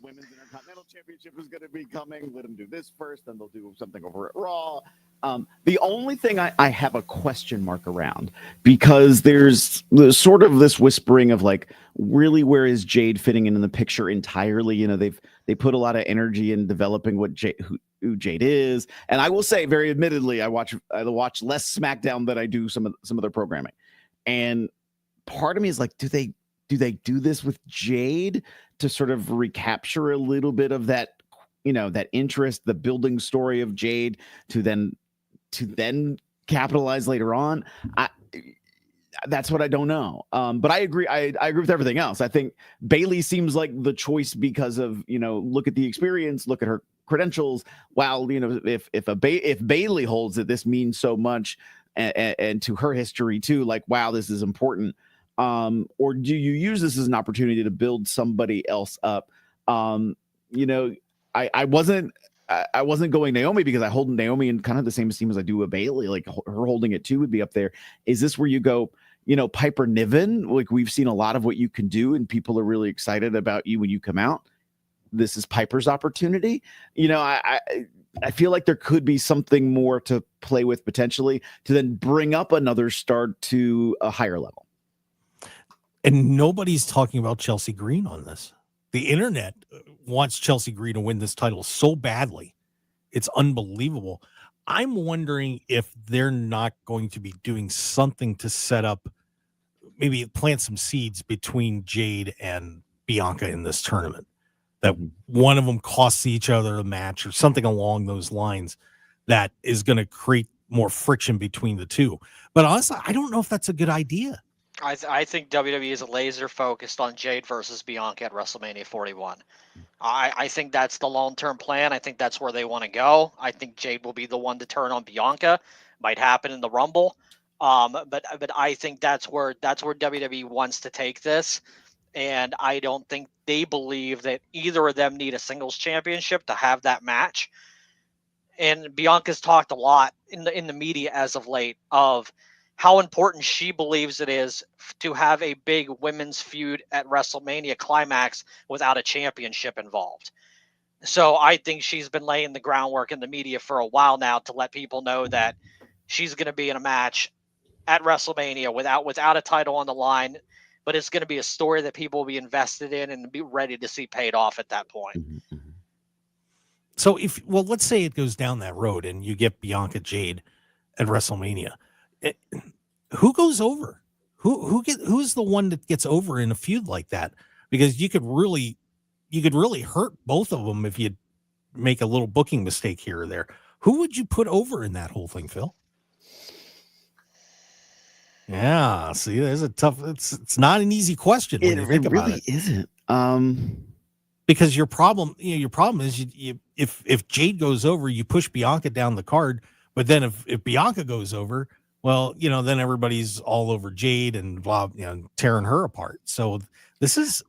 Women's Intercontinental Championship is going to be coming. Let them do this first, then they'll do something over at Raw. The only thing I have a question mark around, because there's sort of this whispering of like, really, where is Jade fitting in the picture entirely? You know, they put a lot of energy in developing what who Jade is, and I will say, very admittedly, I watch less SmackDown than I do some of their programming. And part of me is like, do they do this with Jade to sort of recapture a little bit of that, you know, that interest, the building story of Jade to then capitalize later on? That's what I don't know. But I agree. I agree with everything else. I think Bayley seems like the choice because of, you know, look at the experience, look at her credentials. While, you know, if Bayley holds it, this means so much. And to her history too, like, wow, this is important. Or do you use this as an opportunity to build somebody else up? You know, I wasn't going Naomi because I hold Naomi in kind of the same esteem as I do a Bayley. Like, her holding it too would be up there. Is this where you go, you know, Piper Niven? Like, we've seen a lot of what you can do, and people are really excited about you when you come out. This is Piper's opportunity. You know, I feel like there could be something more to play with potentially to then bring up another star to a higher level. And nobody's talking about Chelsea Green on this. The internet wants Chelsea Green to win this title so badly. It's unbelievable. I'm wondering if they're not going to be doing something to set up, maybe plant some seeds between Jade and Bianca in this tournament. That one of them costs each other a match or something along those lines that is going to create more friction between the two. But honestly, I don't know if that's a good idea. I think WWE is laser focused on Jade versus Bianca at WrestleMania 41. I think that's the long-term plan. I think that's where they want to go. I think Jade will be the one to turn on Bianca. Might happen in the Rumble. But I think that's where WWE wants to take this. And I don't think they believe that either of them need a singles championship to have that match. And Bianca's talked a lot in the media as of late of how important she believes it is to have a big women's feud at WrestleMania Climax without a championship involved. So I think she's been laying the groundwork in the media for a while now to let people know that she's going to be in a match at WrestleMania without a title on the line. But it's going to be a story that people will be invested in and be ready to see paid off at that point. So let's say it goes down that road and you get Bianca Jade at WrestleMania. Who goes over? Who's the one that gets over in a feud like that? Because you could really hurt both of them if you make a little booking mistake here or there. Who would you put over in that whole thing, Phil? Yeah, see, there's a tough. It's not an easy question when you think about it. It really isn't. Because your problem is if Jade goes over, you push Bianca down the card, But then if Bianca goes over, well, then everybody's all over Jade and blah, tearing her apart. So this is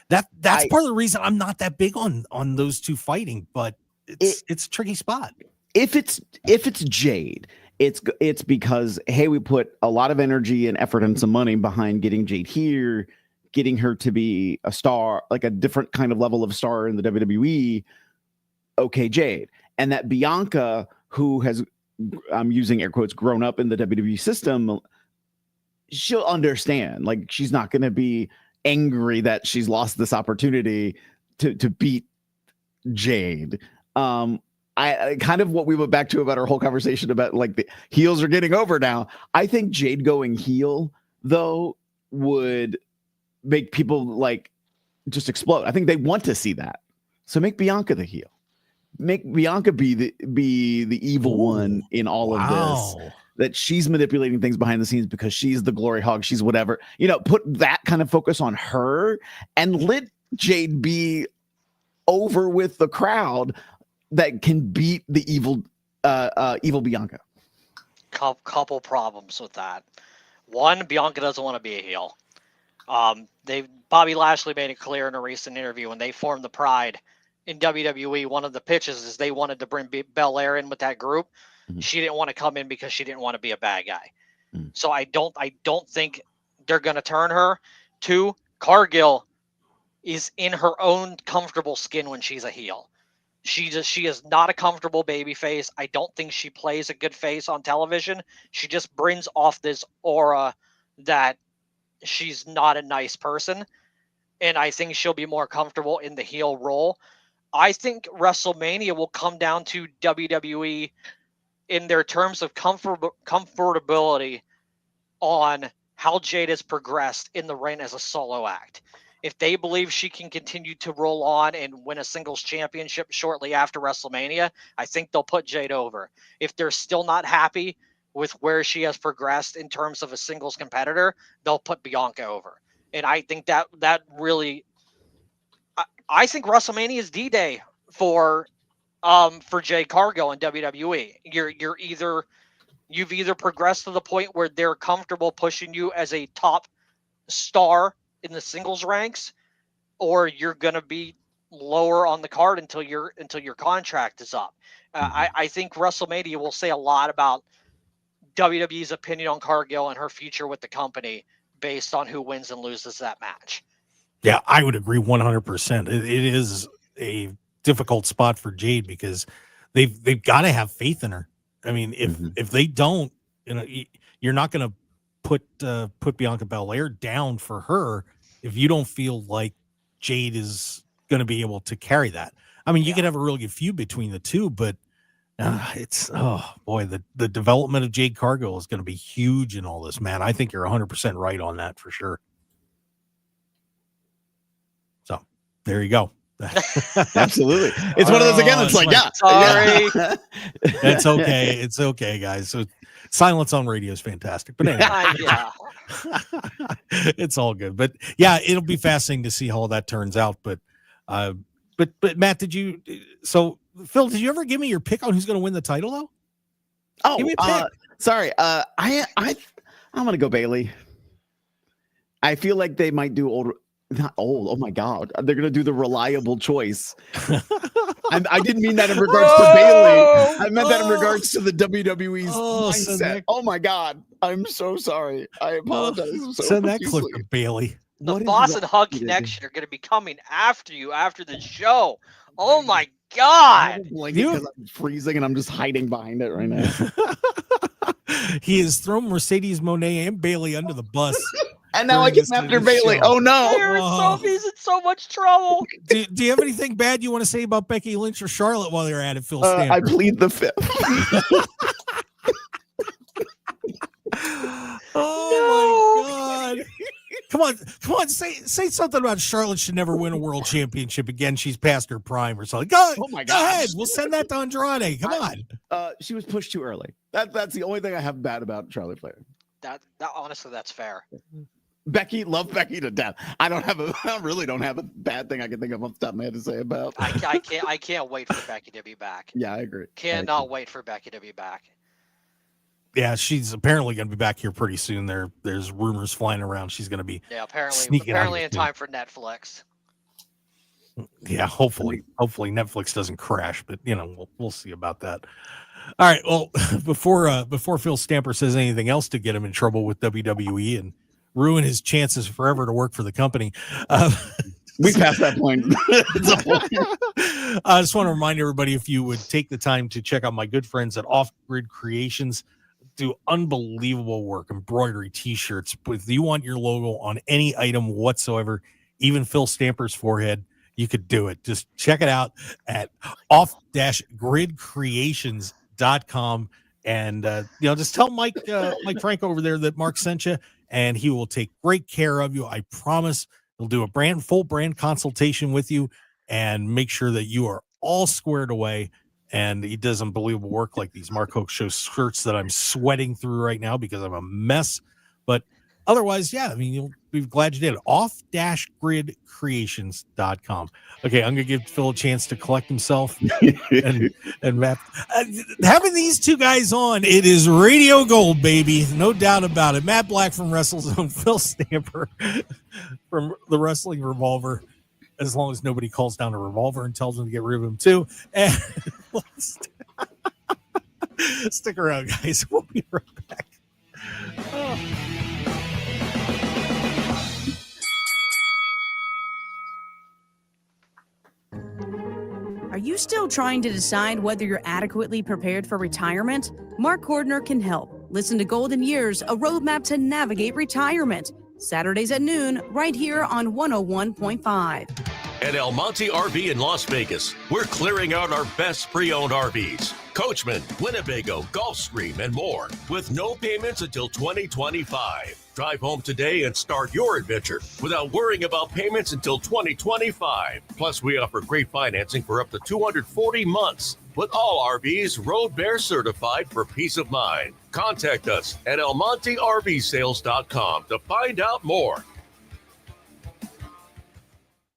that's part of the reason I'm not that big on those two fighting, but it's a tricky spot. If it's Jade, it's because, hey, we put a lot of energy and effort and some money behind getting Jade here, getting her to be a star, like a different kind of level of star in the WWE. Okay, Jade. And that Bianca, who has, I'm using air quotes, grown up in the WWE system, she'll understand. Like, she's not going to be angry that she's lost this opportunity to beat Jade. I kind of what we went back to about our whole conversation about like the heels are getting over now. I think Jade going heel though would make people like just explode. I think they want to see that. So make Bianca the heel. Make Bianca be the evil one in all of this. That she's manipulating things behind the scenes because she's the glory hog. She's whatever. Put that kind of focus on her and let Jade be over with the crowd that can beat the evil Bianca. Couple problems with that. One, Bianca doesn't want to be a heel. Bobby Lashley made it clear in a recent interview when they formed the Pride in WWE. One of the pitches is they wanted to bring Belair in with that group. Mm-hmm. She didn't want to come in because she didn't want to be a bad guy. Mm-hmm. So I don't think they're going to turn her. Two, Cargill is in her own comfortable skin when she's a heel. She is not a comfortable baby face. I don't think she plays a good face on television. She just brings off this aura that she's not a nice person. And I think she'll be more comfortable in the heel role. I think WrestleMania will come down to WWE in their terms of comfortability on how Jade has progressed in the ring as a solo act. If they believe she can continue to roll on and win a singles championship shortly after WrestleMania, I think they'll put Jade over. If they're still not happy with where she has progressed in terms of a singles competitor, they'll put Bianca over. And I think that really, I think WrestleMania is D-Day for Jade Cargill and WWE. You've either progressed to the point where they're comfortable pushing you as a top star in the singles ranks, or you're going to be lower on the card until your contract is up. I think WrestleMania will say a lot about WWE's opinion on Cargill and her future with the company based on who wins and loses that match. Yeah, I would agree 100%. It is a difficult spot for Jade because they've got to have faith in her. I mean, if they don't, you're not going to put Bianca Belair down for her if you don't feel like Jade is going to be able to carry that. I mean, you could have a really good feud between the two, but it's, oh boy, the development of Jade Cargill is going to be huge in all this, man. I think you're 100% right on that for sure. So there you go. Absolutely. It's one of those again. It's like, sorry. It's okay. It's okay, guys. So silence on radio is fantastic, but anyway, yeah, it's all good. But yeah, it'll be fascinating to see how all that turns out. But Matt, Phil, did you ever give me your pick on who's going to win the title though? Oh, give me a pick. Sorry. I'm going to go Bailey. I feel like they might do not old. Oh my God. They're going to do the reliable choice. I didn't mean that in regards to Bailey. I meant that in regards to the WWE's mindset. Oh my God. I'm so sorry. I apologize. Send that clip to Bailey. The Boss and Hug Connection are going to be coming after you after the show. Oh my God. I'm freezing and I'm just hiding behind it right now. He has thrown Mercedes Moné and Bailey under the bus. And now I get after Bailey. Show. Oh no! He's in so much trouble. Do you have anything bad you want to say about Becky Lynch or Charlotte while they're at it, Phil? I plead the fifth. Oh my God! Come on! Say something about Charlotte should never win a world championship again. She's past her prime or something. Go ahead. We'll send that to Andrade. Come on. She was pushed too early. That's the only thing I have bad about Charlotte Flair. That honestly, that's fair. Becky, love Becky to death. I really don't have a bad thing I can think of off the top of my head to say about. I can't wait for Becky to be back. Yeah, I agree. Cannot wait for Becky to be back. Yeah, she's apparently going to be back here pretty soon. There's rumors flying around. She's going to be apparently in time for Netflix. Yeah, hopefully Netflix doesn't crash, but we'll see about that. All right, well, before Phil Stamper says anything else to get him in trouble with WWE and ruin his chances forever to work for the company, we passed that point. I just want to remind everybody, if you would take the time to check out my good friends at Off Grid Creations, do unbelievable work, embroidery, t-shirts. If you want your logo on any item whatsoever, even Phil Stamper's forehead, you could do it. Just check it out at off-gridcreations.com. And, just tell Mike Frank over there that Mark sent you, and he will take great care of you. I promise. He'll do a full brand consultation with you and make sure that you are all squared away. And he does unbelievable work, like these Mark Hoke Show shirts that I'm sweating through right now because I'm a mess. But otherwise, yeah, you'll be glad you did it. Off-gridcreations.com. Okay, I'm going to give Phil a chance to collect himself and Matt. Having these two guys on, it is radio gold, baby. No doubt about it. Matt Black from WrestleZone, Phil Stamper from the Wrestling Revolver, as long as nobody calls down a revolver and tells them to get rid of him too. And stick around, guys. We'll be right back. Are you still trying to decide whether you're adequately prepared for retirement? Mark Cordner can help. Listen to Golden Years, a roadmap to navigate retirement. Saturdays at noon, right here on 101.5. At El Monte RV in Las Vegas, we're clearing out our best pre-owned RVs. Coachman, Winnebago, Gulfstream, and more, with no payments until 2025. Drive home today and start your adventure without worrying about payments until 2025. Plus, we offer great financing for up to 240 months. With all RVs Road Bear certified for peace of mind. Contact us at elmontervsales.com to find out more.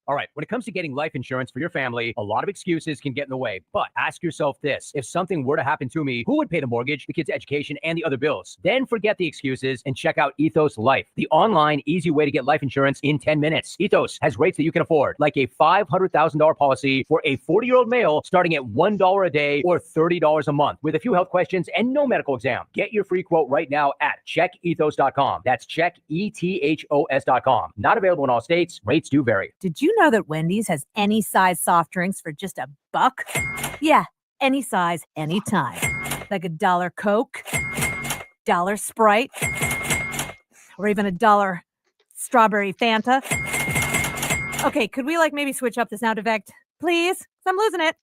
All right, when it comes to getting life insurance for your family, a lot of excuses can get in the way. But ask yourself this: if something were to happen to me, who would pay the mortgage, the kids' education, and the other bills? Then forget the excuses and check out Ethos Life, the online, easy way to get life insurance in 10 minutes. Ethos has rates that you can afford, like a $500,000 policy for a 40-year-old male starting at $1 a day or $30 a month, with a few health questions and no medical exam. Get your free quote right now at checkethos.com. That's checkethos.com. Not available in all states. Rates do vary. Did you know that Wendy's has any size soft drinks for just $1? Yeah, any size, anytime. Like $1 Coke, $1 Sprite, or even $1 strawberry Fanta. Okay, could we maybe switch up the sound effect, please? 'Cause I'm losing it.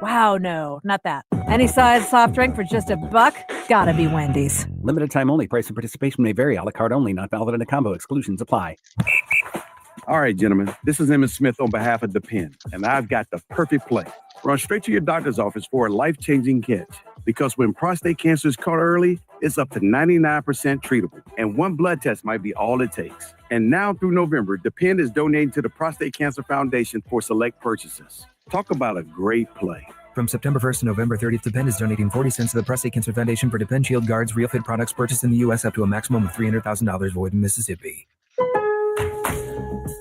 Wow, no, not that. Any size soft drink for just $1? Gotta be Wendy's. Limited time only. Price and participation may vary. A la carte only. Not valid in a combo. Exclusions apply. All right, gentlemen, this is Emmett Smith on behalf of The Pen, and I've got the perfect play. Run straight to your doctor's office for a life-changing catch, because when prostate cancer is caught early, it's up to 99% treatable, and one blood test might be all it takes. And now through November, The Pen is donating to the Prostate Cancer Foundation for select purchases. Talk about a great play. From September 1st to November 30th, Depend is donating 40 cents to the Prostate Cancer Foundation for Depend Shield guards, real fit products purchased in the U.S. up to a maximum of $300,000 void in Mississippi.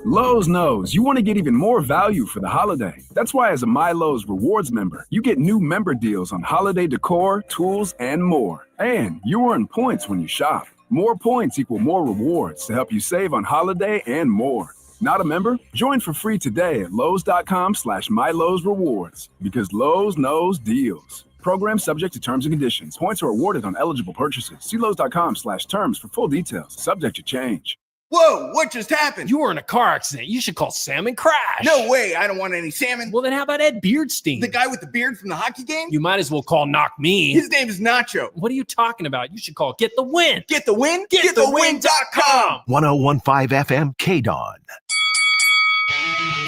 Lowe's knows you want to get even more value for the holiday. That's why as a My Lowe's Rewards member, you get new member deals on holiday decor, tools, and more. And you earn points when you shop. More points equal more rewards to help you save on holiday and more. Not a member? Join for free today at Lowe's.com/MyLowe'sRewards, because Lowe's knows deals. Program subject to terms and conditions. Points are awarded on eligible purchases. See Lowe's.com/terms for full details. Subject to change. Whoa, what just happened? You were in a car accident. You should call Salmon Crash. No way, I don't want any salmon. Well, then how about Ed Beardstein? The guy with the beard from the hockey game? You might as well call Knock Me. His name is Nacho. What are you talking about? You should call Get the Win. Get the Win? GetTheWin.com. 101.5 FM KDAWN.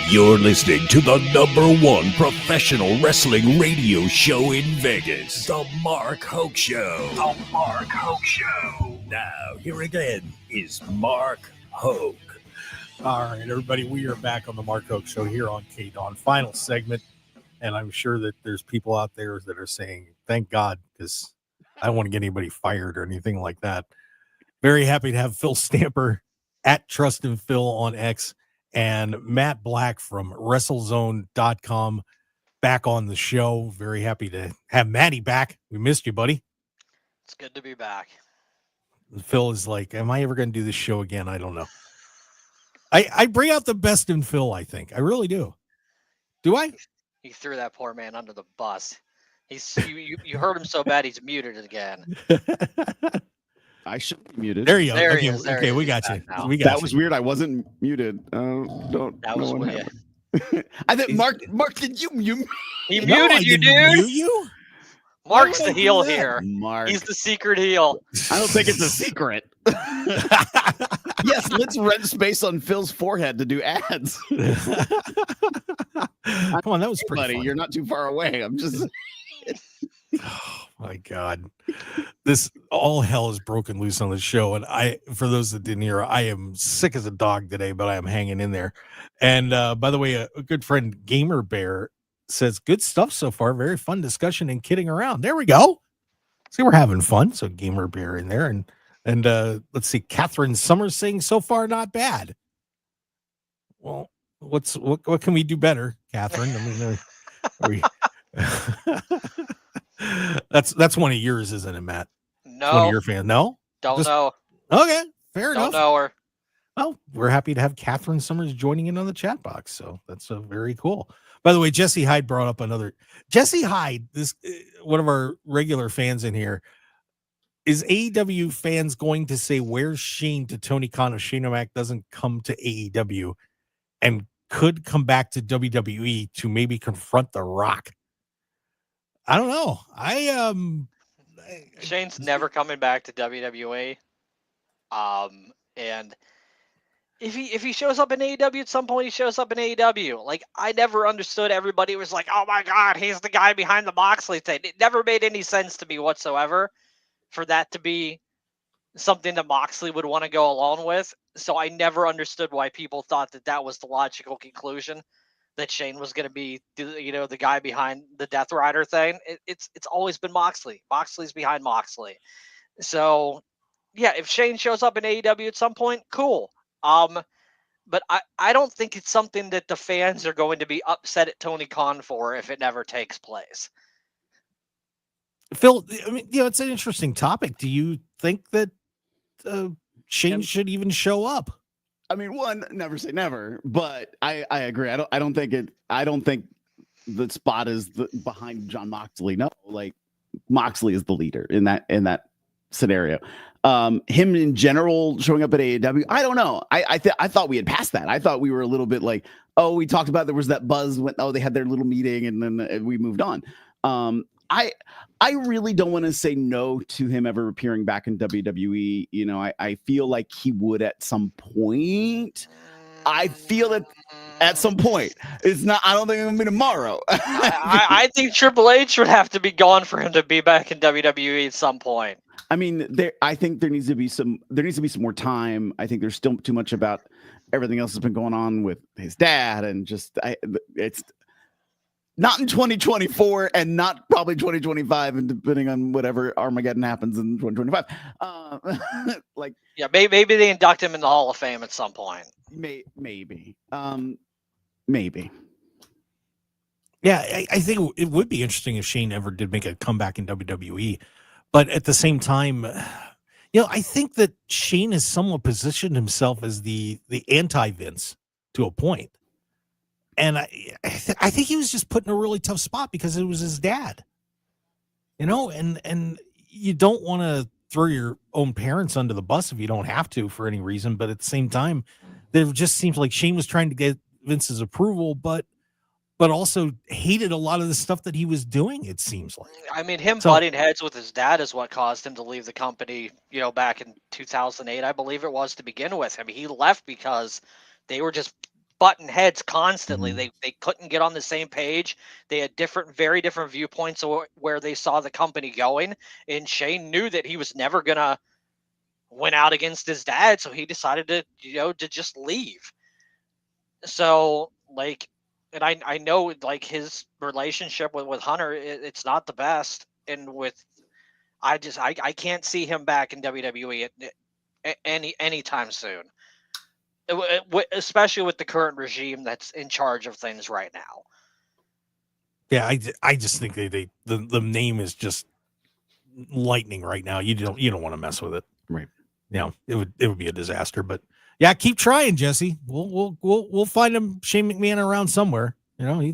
You're listening to the #1 professional wrestling radio show in Vegas, The Mark Hoke Show. The Mark Hoke Show. Now, here again is Mark Hoke. All right, everybody, we are back on the Mark Hoke Show here on KDAWN. Final segment. And I'm sure that there's people out there that are saying, thank God, because I don't want to get anybody fired or anything like that. Very happy to have Phil Stamper at Trust and Phil on X and Matt Black from WrestleZone.com back on the show. Very happy to have Matty back. We missed you, buddy. It's good to be back. Phil is like, am I ever going to do this show again? I don't know. I bring out the best in Phil, I think. I really do. Do I? He threw that poor man under the bus. You hurt him so bad he's muted again. I should be muted. There you go. There Okay, he is, there okay, he is. we He's got you. back now. We got That you. was weird. I wasn't muted. Don't. That was know what weird. happened. I think Mark, did you? He No, I muted you, didn't dude. mute you. Mark's Why the would I do heel that? here. Mark. He's the secret heel. I don't think it's a secret. Yes, let's rent space on Phil's forehead to do ads. Come on, that was pretty buddy. funny. You're not too far away. I'm just. Oh my God. This all hell is broken loose on the show. And for those that didn't hear, I am sick as a dog today, but I am hanging in there. And by the way, a good friend, Gamer Bear, says good stuff so far. Very fun discussion and kidding around. There we go. See, we're having fun. So Gamer Bear in there. And let's see, Catherine Summers saying so far not bad. Well, what can we do better, Catherine? I mean, that's one of yours, isn't it, Matt? No. It's one of your fans. No? Don't know. Okay, fair Don't enough. know her. Well, we're happy to have Catherine Summers joining in on the chat box. So that's very cool. By the way, Jesse Hyde brought up another. Jesse Hyde, this one of our regular fans in here. Is AEW fans going to say, where's Shane to Tony Khan if Shane O'Mac doesn't come to AEW and could come back to WWE to maybe confront The Rock? I don't know. Shane's never coming back to WWE. And if he shows up in AEW at some point, he shows up in AEW. Like, I never understood. Everybody was like, oh my God, he's the guy behind the Moxley thing. It never made any sense to me whatsoever for that to be something that Moxley would want to go along with. So I never understood why people thought that was the logical conclusion, that Shane was going to be, the guy behind the Death Rider thing. It's always been Moxley. Moxley's behind Moxley. So yeah, if Shane shows up in AEW at some point, cool. But I don't think it's something that the fans are going to be upset at Tony Khan for if it never takes place. Phil, I mean, it's an interesting topic. Do you think that Shane should even show up? I mean, one, never say never, but I agree. I don't think the spot is behind John Moxley. No, like Moxley is the leader in that scenario. Him in general showing up at AEW, I don't know. I thought we had passed that. I thought we were a little bit like, oh, we talked about there was that buzz when they had their little meeting and then we moved on. I really don't want to say no to him ever appearing back in WWE. I feel like he would at some point. I feel that at some point. It's not. I don't think it's gonna be tomorrow. I think Triple H would have to be gone for him to be back in WWE at some point. I mean, I think there needs to be some more time. I think there's still too much about everything else that's been going on with his dad, and just it's not in 2024 and not probably 2025, and depending on whatever Armageddon happens in 2025. Yeah, maybe they induct him in the Hall of Fame at some point. Maybe. Yeah, I think it would be interesting if Shane ever did make a comeback in WWE. But at the same time, I think that Shane has somewhat positioned himself as the anti-Vince to a point. And I think he was just put in a really tough spot because it was his dad. And you don't want to throw your own parents under the bus if you don't have to for any reason. But at the same time, there just seems like Shane was trying to get Vince's approval, but also hated a lot of the stuff that he was doing, it seems like. I mean, butting heads with his dad is what caused him to leave the company, back in 2008, I believe it was, to begin with. I mean, he left because they were just butting heads constantly. Mm-hmm. They couldn't get on the same page. They had very different viewpoints of where they saw the company going. And Shane knew that he was never going to win out against his dad. So he decided to just leave. So, And I know like his relationship with Hunter, it's not the best. And with I can't see him back in WWE anytime soon. Especially with the current regime that's in charge of things right now. Yeah, I just think the name is just lightning right now. You don't want to mess with it. Right. You know, it would be a disaster. But yeah, keep trying, Jesse. We'll find him Shane McMahon around somewhere. You know,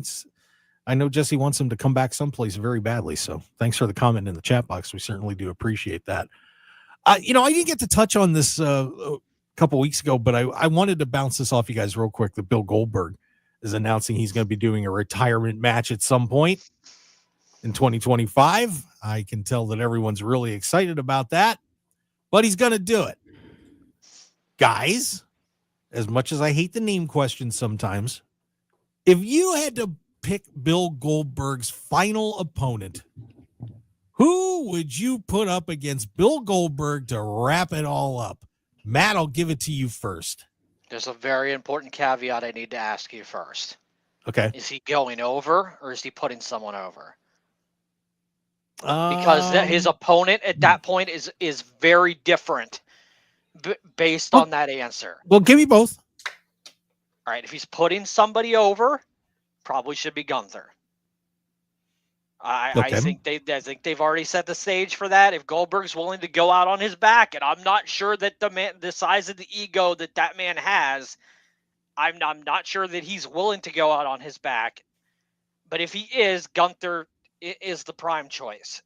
I know Jesse wants him to come back someplace very badly. So thanks for the comment in the chat box. We certainly do appreciate that. You know, I didn't get to touch on this a couple weeks ago, but I wanted to bounce this off you guys real quick. That Bill Goldberg is announcing he's going to be doing a retirement match at some point in 2025. I can tell that everyone's really excited about that, but he's going to do it. Guys, as much as I hate the name question sometimes, if you had to pick Bill Goldberg's final opponent, who would you put up against Bill Goldberg to wrap it all up? Matt, I'll give it to you first. There's a very important caveat I need to ask you first. Okay. Is he going over or is he putting someone over? Because his opponent at that point is very different based on that answer. Well, give me both. All right, if he's putting somebody over, probably should be Gunther. I think they've already set the stage for that. If Goldberg's willing to go out on his back, and I'm not sure that the size of the ego that man has, I'm not sure that he's willing to go out on his back. But if he is, Gunther is the prime choice.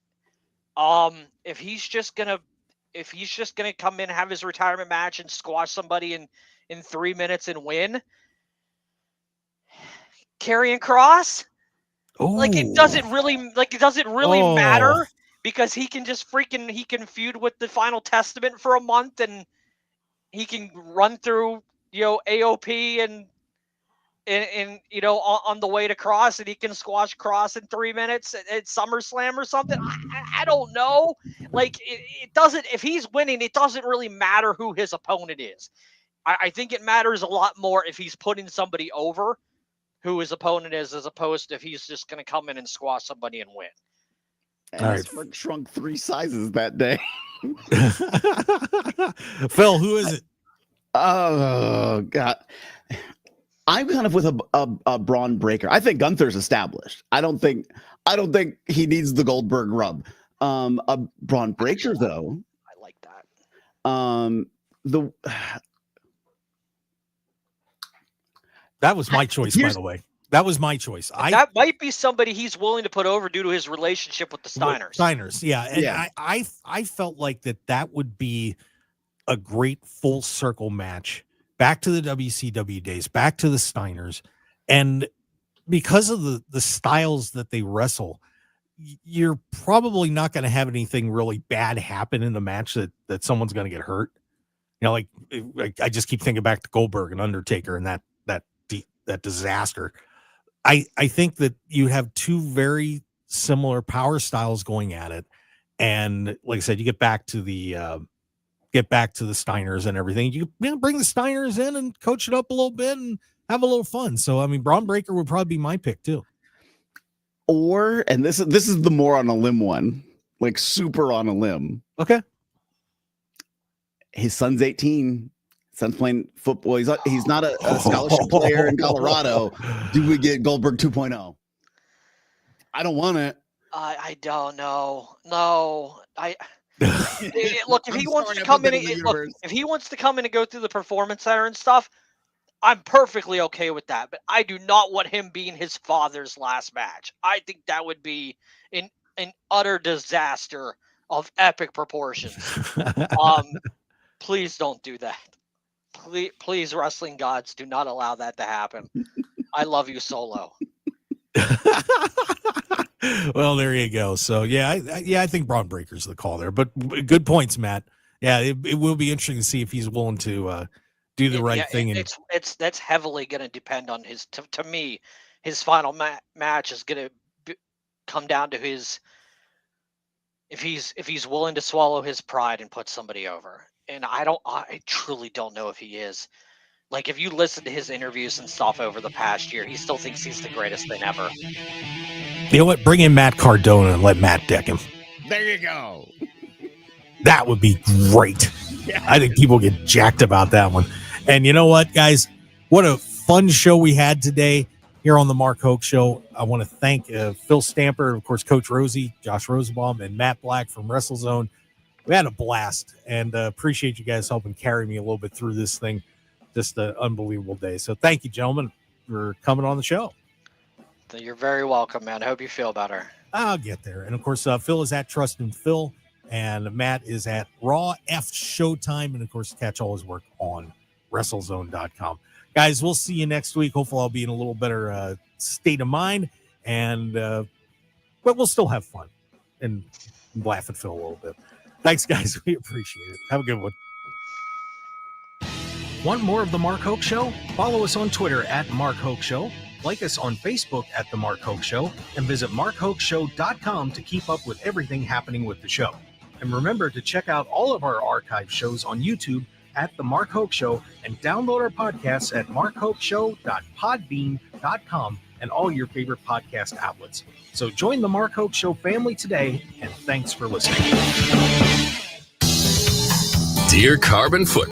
If he's just gonna come in and have his retirement match and squash somebody in 3 minutes and win, Karrion Kross. Like it doesn't really matter because he can just feud with the Final Testament for a month and he can run through AOP and on the way to Kross, and he can squash Kross in 3 minutes at SummerSlam or something. I don't know. Like it doesn't. If he's winning, it doesn't really matter who his opponent is. I think it matters a lot more if he's putting somebody over who his opponent is, as opposed to if he's just going to come in and squash somebody and win. And all right. Shrunk 3 sizes that day. Phil, who is it? Oh God, I'm kind of with a Braun Breaker. I think Gunther's established. I don't think he needs the Goldberg rub. A Braun Breaker though. I like that. That was my choice, by the way. That was my choice. That might be somebody he's willing to put over due to his relationship with the Steiners. Steiners, yeah. And I felt like that would be a great full circle match back to the WCW days, back to the Steiners. And because of the styles that they wrestle, you're probably not going to have anything really bad happen in the match that someone's going to get hurt. You know, like I just keep thinking back to Goldberg and Undertaker and that disaster. I think that you have two very similar power styles going at it, and like I said, you get back to the Steiners and everything. You bring the Steiners in and coach it up a little bit and have a little fun. So I mean, Braun Breaker would probably be my pick too. Or, and this is the more on a limb one, like super on a limb. Okay. His son's 18. Son's playing football. He's not a scholarship player in Colorado. Do we get Goldberg 2.0? I don't want it. I don't know. No, look. If he wants to come in, if he wants to come in and go through the Performance Center and stuff, I'm perfectly okay with that. But I do not want him being his father's last match. I think that would be an utter disaster of epic proportions. Please don't do that. Please, wrestling gods, do not allow that to happen. I love you, Solo. Well, there you go. So I think Braun Breaker's the call there. But good points, Matt. Yeah, it will be interesting to see if he's willing to do the right thing. And that's heavily going to depend on his. To me, his final match is going to come down to his. If he's willing to swallow his pride and put somebody over. And I truly don't know if he is. Like, if you listen to his interviews and stuff over the past year, he still thinks he's the greatest thing ever. You know what? Bring in Matt Cardona and let Matt deck him. There you go. That would be great. Yeah. I think people get jacked about that one. And you know what, guys? What a fun show we had today here on the Mark Hoke Show. I want to thank Phil Stamper, of course, Coach Rosey, Josh Rosenbaum, and Matt Black from WrestleZone. We had a blast, and appreciate you guys helping carry me a little bit through this thing. Just an unbelievable day. So thank you, gentlemen, for coming on the show. You're very welcome, man. I hope you feel better. I'll get there. And, of course, Phil is at Trust and Phil, and Matt is at Raw F Showtime. And, of course, catch all his work on WrestleZone.com. Guys, we'll see you next week. Hopefully I'll be in a little better state of mind, and but we'll still have fun and laugh at Phil a little bit. Thanks, guys. We appreciate it. Have a good one. Want more of The Mark Hoke Show? Follow us on Twitter at Mark Hoke Show, like us on Facebook at The Mark Hoke Show, and visit markhokeshow.com to keep up with everything happening with the show. And remember to check out all of our archive shows on YouTube at The Mark Hoke Show, and download our podcasts at markhokeshow.podbean.com and all your favorite podcast outlets. So join the Mark Hoke Show family today, and thanks for listening. Dear Carbon Foot.